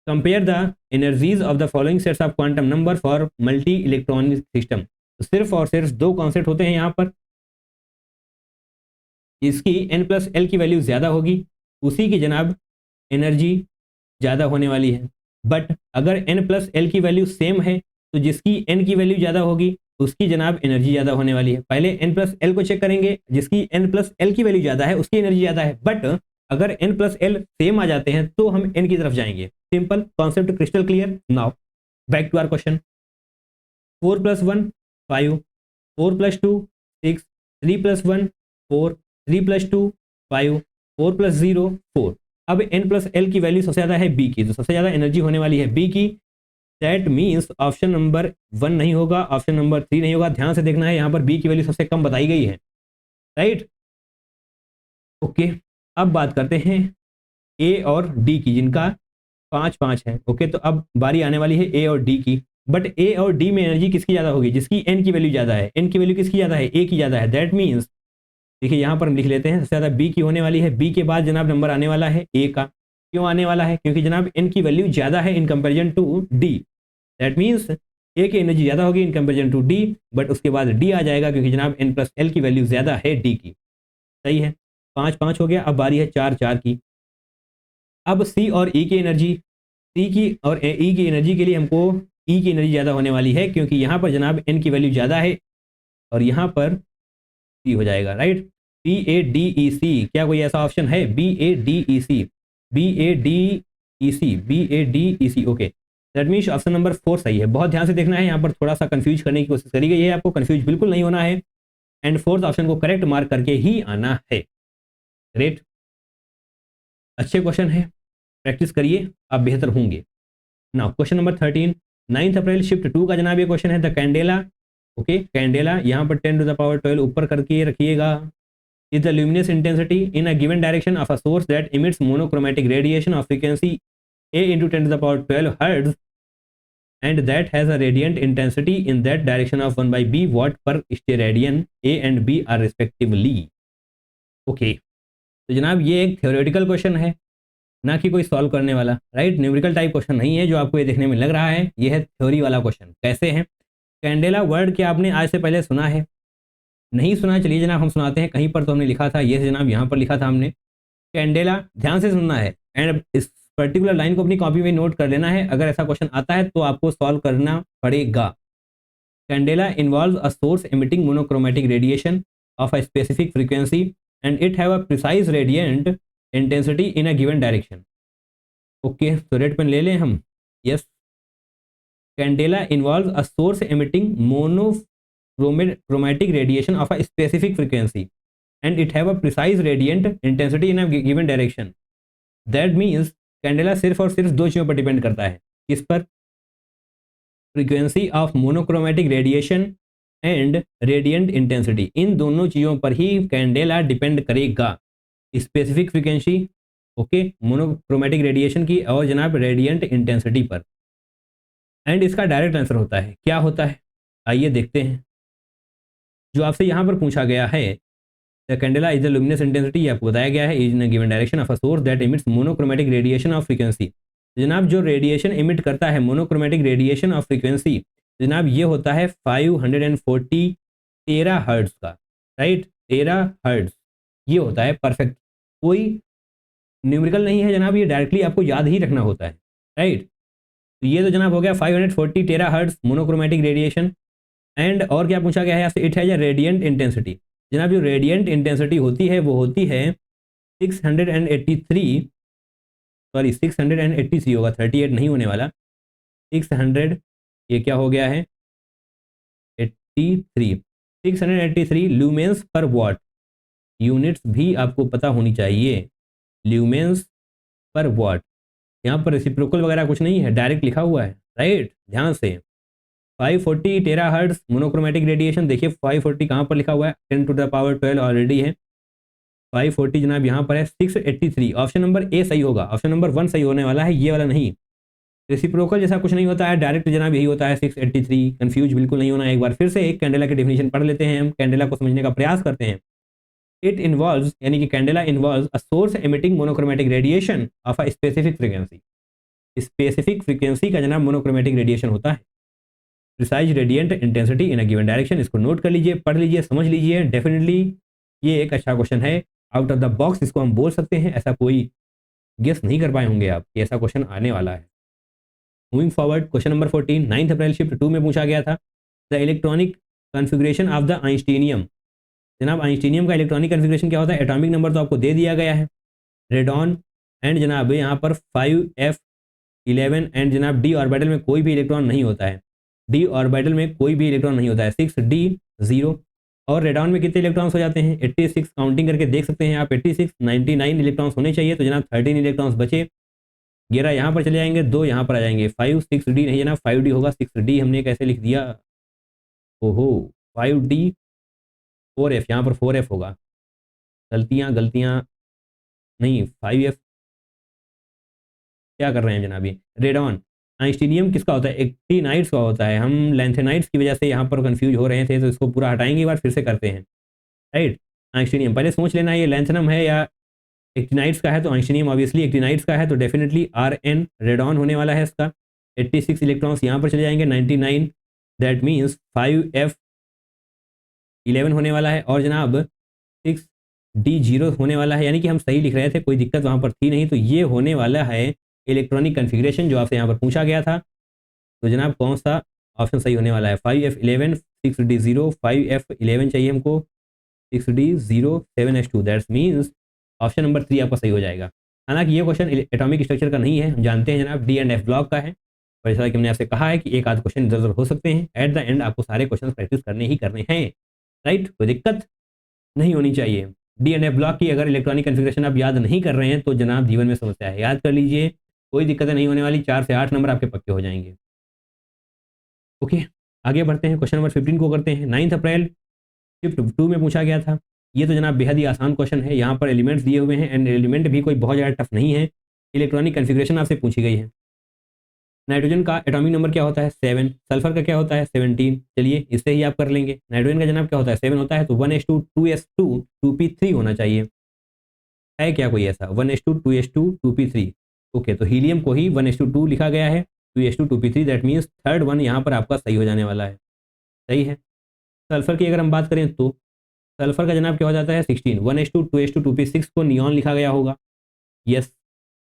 Compare the energies of the following sets of quantum number for multi electronic system. तो सिर्फ और सिर्फ 2 कॉन्सेप्ट होते हैं यहाँ पर। इसकी n+l की वैल्यू ज़्यादा होगी, उसी की जनाब एनर्जी ज़्यादा होने वाली है। बट अगर n+l की वैल्यू सेम है तो जिसकी n की वैल्यू ज़्यादा होगी उसकी जनाब एनर्जी ज़्यादा होने वाली है। पहले n+l को चेक करेंगे, जिसकी n+l की वैल्यू ज़्यादा है उसकी एनर्जी ज़्यादा है, बट अगर n+l सेम आ जाते हैं तो हम n की तरफ जाएंगे। Simple concept, crystal clear. Now back to our question. 4 + 1 5, 4 + 2 6, 3 + 1 4, 3 + 2 5, 4 + 0 4। अब n+l की वैल्यू सबसे ज़्यादा है b की, तो सबसे ज़्यादा एनर्जी होने वाली है b की। दैट मीन्स ऑप्शन नंबर 1 नहीं होगा, ऑप्शन नंबर 3 नहीं होगा। ध्यान से देखना है, यहाँ पर b की वैल्यू सबसे कम बताई गई है, राइट। ओके, अब बात करते हैं ए और डी की, जिनका 5-5 है। ओके, तो अब बारी आने वाली है ए और डी की। बट ए और डी में एनर्जी किसकी ज़्यादा होगी? जिसकी एन की वैल्यू ज़्यादा है। एन की वैल्यू किसकी ज़्यादा है? ए की ज़्यादा है। दैट मीन्स देखिए यहाँ पर हम लिख लेते हैं, सबसे ज़्यादा बी की होने वाली है। बी के बाद जनाब नंबर आने वाला है ए का। क्यों आने वाला है? क्योंकि जनाब एन की वैल्यू ज़्यादा है in comparison to D. That means A की एनर्जी ज़्यादा होगी in comparison to D, but उसके बाद डी आ जाएगा क्योंकि जनाब एन प्लस एल की वैल्यू ज़्यादा है डी की। सही है, 5-5 हो गया। अब बारी है 4-4 की। अब सी और ई की एनर्जी, सी की और ई की एनर्जी के लिए हमको ई की एनर्जी ज़्यादा होने वाली है, क्योंकि यहाँ पर जनाब एन की वैल्यू ज़्यादा है और यहाँ पर सी हो जाएगा। Right, B A D E C, क्या कोई ऐसा ऑप्शन है? B A D E C, B A D E C, B A D E C. Okay, that means option number 4 सही है। बहुत ध्यान से देखना है, यहाँ पर थोड़ा सा कंफ्यूज करने की कोशिश करी गई है, आपको कंफ्यूज बिल्कुल नहीं होना है एंड फोर्थ ऑप्शन को करेक्ट मार्क करके ही आना है। ग्रेट, अच्छे क्वेश्चन है, प्रैक्टिस करिए, आप बेहतर होंगे। नाउ क्वेश्चन नंबर 13, 9 अप्रैल शिफ्ट 2 का जनाब ये क्वेश्चन है। द कैंडेला, ओके, कैंडेला यहाँ पर 10 टू द पावर 12 ऊपर करके रखिएगा। Is the luminous intensity in a given direction of a source that emits monochromatic radiation of frequency a into 10 to the power 12 hertz and that has a radiant intensity in that direction of 1 by b watt per steradian a and b are respectively। Okay, तो जनाब ये एक थ्योरेटिकल क्वेश्चन है, ना कि कोई सॉल्व करने वाला। राइट, न्यूमेरिकल टाइप क्वेश्चन नहीं है जो आपको ये देखने में लग रहा है, ये है थ्योरी वाला क्वेश्चन। कैसे है? कैंडेला वर्ड क्या आपने आज से पहले सुना है? नहीं सुना? चलिए जनाब हम सुनाते हैं। कहीं पर तो हमने लिखा था, ये जनाब यहाँ पर लिखा था हमने कैंडेला, ध्यान से सुनना है एंड इस पर्टिकुलर लाइन को अपनी कॉपी में नोट कर लेना है। अगर ऐसा क्वेश्चन आता है तो आपको सॉल्व करना पड़ेगा। Candela involve a source emitting monochromatic radiation of a specific frequency and it have a precise radiant intensity in a given direction. Okay, तो रेड पेन ले लें हम। Yes, candela involve a source emitting monochromatic radiation of a specific frequency and it have a precise radiant intensity in a given direction। that means candela सिर्फ और सिर्फ दो चीज़ों पर डिपेंड करता है। किस पर? Frequency of monochromatic radiation and radiant intensity, इन दोनों चीज़ों पर ही कैंडेला डिपेंड करेगा। Specific frequency, okay, monochromatic radiation की, और जनाब रेडिएंट इंटेंसिटी पर। एंड इसका डायरेक्ट आंसर होता है, क्या होता है? आइए देखते हैं। जो आपसे यहाँ पर पूछा गया है, the candela is the luminous intensity, ये आपको बताया गया है, is in given direction of a source that emits monochromatic radiation of frequency. जनाब जो रेडिएशन इमिट करता है, मोनोक्रोमेटिक रेडिएशन ऑफ फ्रीक्वेंसी, जनाब ये होता है 540 13 हर्ट्ज का। राइट, 13 हर्ट्ज ये होता है। परफेक्ट, कोई न्यूमेरिकल नहीं है जनाब, ये डायरेक्टली आपको याद ही रखना होता है। राइट, तो ये तो जनाब हो गया 540 13 हर्ट्ज मोनोक्रोमेटिक रेडिएशन। एंड और क्या पूछा गया है आपसे? It has a radiant intensity. जनाब जो रेडिएंट इंटेंसिटी होती है वो होती है 683, सॉरी 683 होगा, 38 नहीं होने वाला, 600, ये क्या हो गया है? 83, 683 ल्यूमेंस पर वॉट। यूनिट्स भी आपको पता होनी चाहिए, ल्यूमेंस पर वॉट। यहाँ पर रेसिप्रोकल वगैरह कुछ नहीं है, डायरेक्ट लिखा हुआ है। राइट, ध्यान से 540 टेरा हर्ट्ज मोनोक्रोमेटिक रेडिएशन, देखिए 540 कहाँ पर लिखा हुआ है? 10 टू द पावर 12 ऑलरेडी है। 540 जनाब यहाँ पर है। 683, ऑप्शन नंबर ए सही होगा, ऑप्शन नंबर 1 सही होने वाला है, ये वाला नहीं। रेसिप्रोकल जैसा कुछ नहीं होता है, डायरेक्ट जनाब यही होता है 683। कंफ्यूज बिल्कुल नहीं होना। एक बार फिर से एक कैंडेला की डेफिनेशन पढ़ लेते हैं, हम कैंडेला को समझने का प्रयास करते हैं। इट इन्वॉल्व्स, यानी कि candela involves a source emitting monochromatic radiation of a specific frequency. Specific frequency का जनाब मोनोक्रोमेटिक रेडिएशन होता है। Precise radiant intensity in a given direction, इसको नोट कर लीजिए, पढ़ लीजिए, समझ लीजिए। डेफिनेटली ये एक अच्छा क्वेश्चन है, आउट ऑफ द बॉक्स इसको हम बोल सकते हैं। ऐसा कोई गेस नहीं कर पाए होंगे आप कि ऐसा क्वेश्चन आने वाला है। मूविंग फॉरवर्ड, क्वेश्चन नंबर 14, 9 अप्रैल शिफ्ट 2 में पूछा गया था। The electronic configuration of the einsteinium. जनाब आइंस्टीनियम का इलेक्ट्रॉनिक कॉन्फ़िगरेशन क्या होता है? एटॉमिक नंबर तो आपको दे दिया गया है, रेडॉन, एंड जनाब यहाँ पर 5f11, एंड जनाब डी ऑर्बिटल में कोई भी इलेक्ट्रॉन नहीं होता है। डी ऑर्बिटल में कोई भी इलेक्ट्रॉन नहीं होता है। 6d0। और रेडॉन में कितने इलेक्ट्रॉन्स हो जाते हैं? 86। काउंटिंग करके देख सकते हैं आप, 86, 99 इलेक्ट्रॉन्स होने चाहिए, तो जनाब 13 इलेक्ट्रॉन्स बचे। 11 यहाँ पर चले जाएंगे, 2 यहाँ पर आ जाएंगे। 5 6d नहीं जनाब, 5d होगा। 6d हमने कैसे लिख दिया? ओहो, 5d 4f, यहाँ पर 4f होगा। गलतियाँ गलतियाँ नहीं, 5f क्या कर रहे हैं जनाब ये रेडॉन। आइंस्टीनियम किसका होता है, एक्टिनाइड्स का होता है। हम लैंथेनाइड्स की वजह से यहाँ पर कंफ्यूज हो रहे थे, तो इसको पूरा हटाएंगे, एक बार फिर से करते हैं। राइट, आइंस्टीनियम पहले सोच लेना ये लैंथेनम है या एक्टिनाइड्स का है, तो आइंस्टीनियम ऑब्वियसली एक्टिनाइड्स का है, तो डेफिनेटली Rn रेडॉन होने वाला है इसका। 86 इलेक्ट्रॉन्स यहाँ पर चले जाएंगे, 99 दैट मीन्स 5f11 होने वाला है, और जनाब 6d0 होने वाला है, यानी कि हम सही लिख रहे थे, कोई दिक्कत वहाँ पर थी नहीं। तो ये होने वाला है इलेक्ट्रॉनिक कन्फिग्रेशन जो आपसे यहाँ पर पूछा गया था। तो जनाब कौन सा ऑप्शन सही होने वाला है, 5f11 6d0, 5f11 चाहिए हमको, 6d0 7s2, that's means option number 3 आपका सही हो जाएगा। हालांकि ये क्वेश्चन एटॉमिक स्ट्रक्चर का नहीं है, हम जानते हैं जनाब डी एंड एफ ब्लॉक का है, और जैसा कि हमने आपसे कहा है कि एक आध क्वेश्चन इधर उधर हो सकते हैं, एट द एंड आपको सारे क्वेश्चन प्रैक्टिस करने ही करने हैं। राइट, कोई दिक्कत नहीं होनी चाहिए। डी एंड एफ ब्लॉक की अगर इलेक्ट्रॉनिक कन्फिग्रेशन आप याद नहीं कर रहे हैं तो जनाब जीवन में समस्या है, याद कर लीजिए, कोई दिक्कत नहीं होने वाली, 4 से 8 नंबर आपके पक्के हो जाएंगे। ओके, आगे बढ़ते हैं, क्वेश्चन नंबर 15 को करते हैं। 9 अप्रैल शिफ्ट 2 में पूछा गया था। ये तो जनाब बेहद ही आसान क्वेश्चन है, यहाँ पर एलिमेंट्स दिए हुए हैं, एंड एलिमेंट भी कोई बहुत ज़्यादा टफ नहीं है। इलेक्ट्रॉनिक कन्फिग्रेशन आपसे पूछी गई है। नाइट्रोजन का एटॉमिक नंबर क्या होता है 7, सल्फर का क्या होता है 17, चलिए इससे ही आप कर लेंगे। नाइट्रोजन का जनाब क्या होता है 7 होता है, तो 1s2 2s2 2p3 होना चाहिए, है क्या कोई ऐसा 1s2 2s2 2p3। ओके, तो हीलियम को ही 1s2 लिखा गया है, 2s2 2p3, that means third one यहाँ पर आपका सही हो जाने वाला है। सही है। सल्फर की अगर हम बात करें तो सल्फर का जनाब क्या हो जाता है 16, 1s2 2s2 2p6 को नियॉन लिखा गया होगा, yes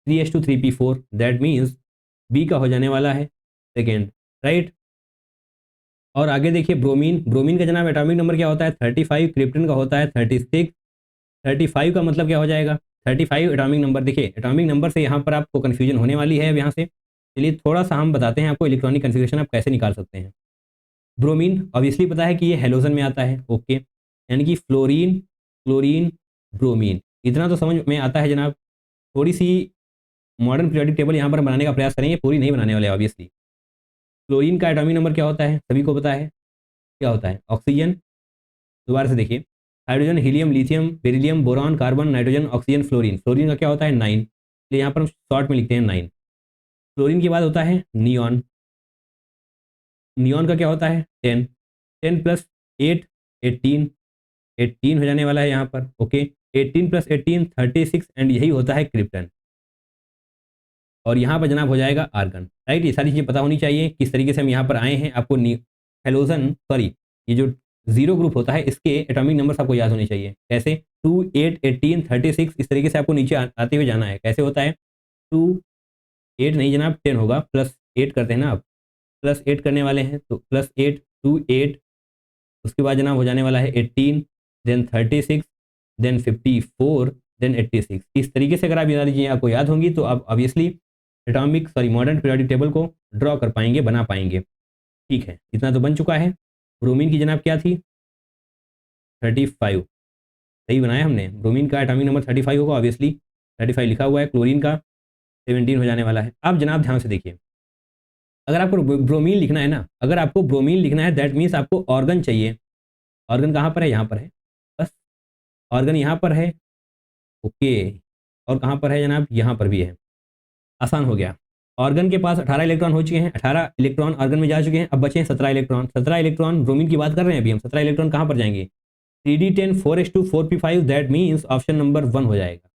3s2 3p4, that means B का हो जाने वाला है सेकेंड। राइट, और आगे देखिए ब्रोमीन, ब्रोमीन का जनाब एटॉमिक नंबर क्या होता है 35, क्रिप्टन का होता है 36। 35 का मतलब क्या हो जाएगा 35 एटॉमिक नंबर। देखिए एटॉमिक नंबर से यहाँ पर आपको कन्फ्यूजन होने वाली है अब यहाँ से, चलिए थोड़ा सा हम बताते हैं आपको इलेक्ट्रॉनिक कन्फिग्रेशन आप कैसे निकाल सकते हैं। ब्रोमीन ऑब्वियसली पता है कि ये हेलोजन में आता है, ओके, यानी कि फ्लोरीन क्लोरीन ब्रोमीन, इतना तो समझ में आता है जनाब। थोड़ी सी मॉडर्न पीरियोडिक टेबल यहाँ पर बनाने का प्रयास करेंगे, पूरी नहीं बनाने वाले ऑब्वियसली। क्लोरीन का एटॉमिक नंबर क्या होता है सभी को पता है, क्या होता है ऑक्सीजन। दोबारा से देखिए, hydrogen helium lithium beryllium boron carbon nitrogen oxygen fluorine, fluorine का क्या होता है 9, इसलिए यहाँ पर हम शॉर्ट में लिखते हैं 9। फ्लोरीन के बाद होता है नियॉन, नियॉन का क्या होता है 10, 10 प्लस 8 18, 18 हो जाने वाला है यहाँ पर, ओके, 18 प्लस 18 36, एंड यही होता है क्रिप्टन, और यहाँ पर जनाब हो जाएगा आर्गन। राइट, ये सारी चीज़ें पता होनी चाहिए किस तरीके से हम यहाँ पर आए हैं। आपको हेलोजन सॉरी ये जो जीरो ग्रुप होता है इसके एटॉमिक नंबर्स आपको याद होने चाहिए, कैसे 2 8 18 36, इस तरीके से आपको नीचे आते हुए जाना है। कैसे होता है 2 8 नहीं जनाब 10 होगा, प्लस 8 करते हैं ना आप, प्लस 8 करने वाले हैं, तो प्लस 8 2 8, उसके बाद जनाब हो जाने वाला है 18, देन 36, देन 54, देन 86। इस तरीके से अगर आप ये सारी चीज़ें आपको याद होंगी तो आप ऑब्वियसली मॉडर्न पीरियोडिक टेबल को ड्रॉ कर पाएंगे, बना पाएंगे। ठीक है, इतना तो बन चुका है। ब्रोमीन की जनाब क्या थी 35, सही बनाया हमने, ब्रोमीन का एटॉमिक नंबर 35 होगा ऑब्वियसली, 35 लिखा हुआ है। क्लोरीन का 17 हो जाने वाला है। अब जनाब ध्यान से देखिए, अगर आपको ब्रोमीन लिखना है ना, अगर आपको ब्रोमीन लिखना है दैट मीन्स आपको ऑर्गन चाहिए। ऑर्गन कहाँ पर है, यहाँ पर है, बस ऑर्गन यहाँ पर है, ओके, और कहाँ पर है जनाब, यहाँ पर भी है, आसान हो गया। ऑर्गन के पास 18 इलेक्ट्रॉन हो चुके हैं, 18 इलेक्ट्रॉन ऑर्गन में जा चुके हैं, अब बचे हैं 17 इलेक्ट्रॉन। 17 इलेक्ट्रॉन ब्रोमीन की बात कर रहे हैं अभी हम, 17 इलेक्ट्रॉन कहाँ पर जाएंगे 3d10 4s2 4p5, that means option number 1 हो जाएगा।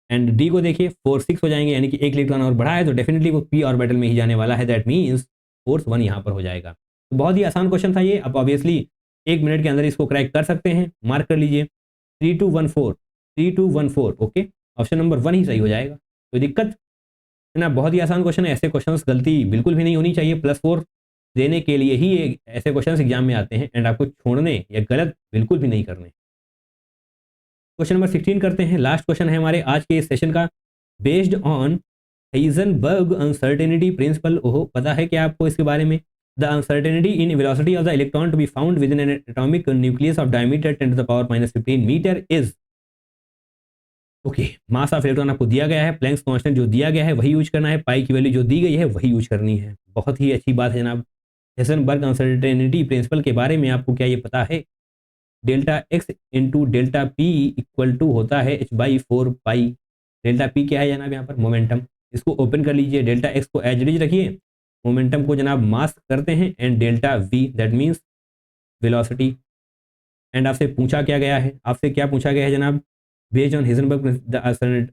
एंड डी को देखिए 4 6 हो जाएंगे, यानी कि एक इलेक्ट्रॉन और बढ़ा है, तो डेफिनेटली वो पी ऑर्बिटल में ही जाने वाला है, दैट मीन्स फोर्थ 1 यहाँ पर हो जाएगा। तो बहुत ही आसान क्वेश्चन था ये, आप ऑब्वियसली 1 मिनट के अंदर इसको क्रैक कर सकते हैं। मार्क कर लीजिए 3214, 3214, ओके, ऑप्शन नंबर 1 ही सही हो जाएगा। कोई दिक्कत है ना, बहुत ही आसान क्वेश्चन है, ऐसे क्वेश्चंस गलती बिल्कुल भी नहीं होनी चाहिए। +4 देने के लिए ही ऐसे क्वेश्चंस एग्जाम में आते हैं, एंड आपको छोड़ने या गलत बिल्कुल भी नहीं करने। क्वेश्चन नंबर 16 करते हैं, लास्ट क्वेश्चन है हमारे आज के इस सेशन का। Based on Heisenberg uncertainty principle, ओहो पता है क्या आपको इसके बारे में, the uncertainty in velocity of the electron to be found within an atomic nucleus of diameter 10⁻⁻15 metre is, okay, mass of electron आपको दिया गया है, प्लैंक्स कांस्टेंट जो दिया गया है वही यूज करना है, पाई की वैल्यू जो दी गई है वही यूज करनी है। बहुत ही अच्छी बात है जनाब। हाइजेनबर्ग अनसर्टेनिटी प्रिंसिपल के बारे में आपको क्या ये पता है, delta x into delta p equal to होता है h/4 पाई। डेल्टा पी क्या है जनाब यहाँ पर मोमेंटम, इसको ओपन कर लीजिए, डेल्टा एक्स को एज इट इज रखिए, मोमेंटम को जनाब मास्क करते हैं and delta we that means velocity. And आपसे पूछा क्या गया है, आपसे क्या पूछा गया है जनाब, based on Heisenberg the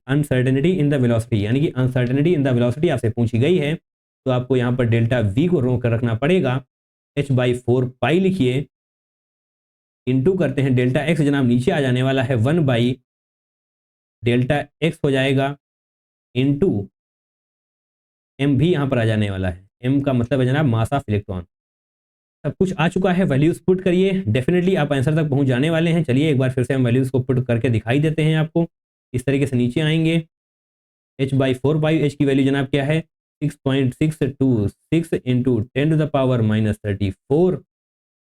uncertainty in the velocity, यानी कि अनसर्टेनिटी इन द वेलोसिटी आपसे पूछी गई है। तो आपको यहाँ पर डेल्टा वी को रोक कर रखना पड़ेगा, h/4 लिखिए, इंटू करते हैं डेल्टा एक्स जनाब नीचे आ जाने वाला है 1 डेल्टा एक्स हो जाएगा, इंटू एम भी यहाँ पर आ जाने वाला है, एम का मतलब है जनाब मास ऑफ इलेक्ट्रॉन। सब कुछ आ चुका है, वैल्यूज पुट करिए, डेफिनेटली आप आंसर तक पहुंच जाने वाले हैं। चलिए एक बार फिर से हम वैल्यूज को पुट करके दिखाई देते हैं आपको। इस तरीके से नीचे आएंगे, h/4 एच की वैल्यू जनाब क्या है 6.626 into 10⁻⁻34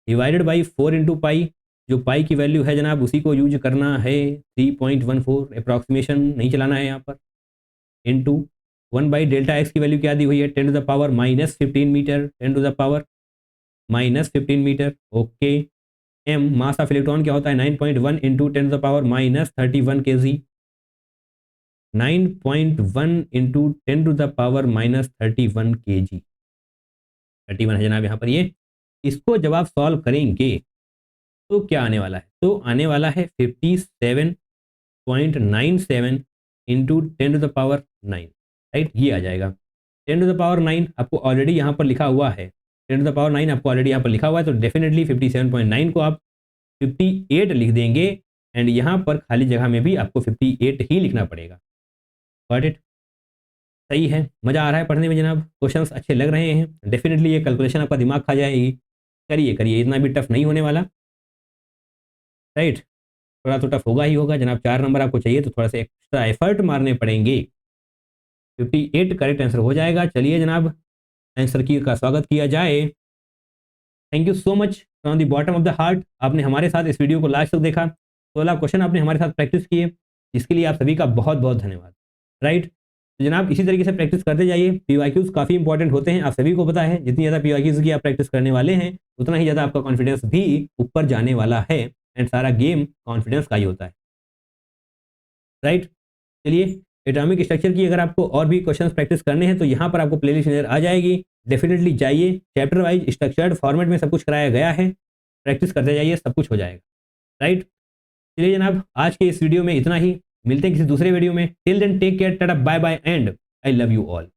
divided by 4 into pi, जो पाई की वैल्यू है जनाब उसी को यूज करना है, 3.14 अप्रॉक्सीमेशन नहीं चलाना है यहाँ पर, इंटू 1/डेल्टा एक्स की वैल्यू क्या दी हुई है 10⁻−15 metre, 10⁻−15 metre. Okay, m mass of electron क्या होता है 9.1 इंटू 10⁻−31 kg, 9.1 इंटू 10⁻−31 kg, 31 है जनाब यहाँ पर ये। इसको जब आप सॉल्व करेंगे तो क्या आने वाला है, तो आने वाला है 57.97 इंटू 10⁻9, राइट, ये आ जाएगा। 10⁻9 आपको ऑलरेडी यहाँ पर लिखा हुआ है, 10⁻9 आपको ऑलरेडी यहाँ पर लिखा हुआ है, तो डेफिनेटली 57.9 को आप 58 लिख देंगे एंड यहाँ पर खाली जगह में भी आपको 58 ही लिखना पड़ेगा। Got it? सही है, मज़ा आ रहा है पढ़ने में जनाब, क्वेश्चंस अच्छे लग रहे हैं, डेफिनेटली ये कैलकुलेशन आपका दिमाग खा जाएगी। करिए करिए, इतना भी टफ नहीं होने वाला, राइट, थोड़ा तो टफ होगा ही होगा जनाब। 4 नंबर आपको चाहिए तो थोड़ा सा एक्स्ट्रा एफर्ट मारने पड़ेंगे। 58 करेक्ट आंसर हो जाएगा। चलिए जनाब, आंसर की का स्वागत किया जाए। Thank you so much from the bottom of the heart, आपने हमारे साथ इस वीडियो को लास्ट तक देखा, 16 क्वेश्चन आपने हमारे साथ प्रैक्टिस किए, जिसके लिए आप सभी का बहुत बहुत धन्यवाद। राइट, तो जनाब इसी तरीके से प्रैक्टिस करते जाइए। पीवाईक्यूज काफ़ी इंपॉर्टेंट होते हैं, आप सभी को पता है, जितनी ज़्यादा पीवाईक्यूज की आप प्रैक्टिस करने वाले हैं उतना ही ज़्यादा आपका कॉन्फिडेंस भी ऊपर जाने वाला है एंड सारा गेम कॉन्फिडेंस का ही होता है। राइट, चलिए, एटॉमिक स्ट्रक्चर की अगर आपको और भी क्वेश्चंस प्रैक्टिस करने हैं तो यहाँ पर आपको प्लेलिस्ट नजर आ जाएगी, डेफिनेटली जाइए, चैप्टर वाइज स्ट्रक्चर्ड फॉर्मेट में सब कुछ कराया गया है, प्रैक्टिस करते जाइए, सब कुछ हो जाएगा। राइट, चलिए जनाब, आज के इस वीडियो में इतना ही, मिलते हैं किसी दूसरे वीडियो में। Till then take care, tata bye bye and I love you all.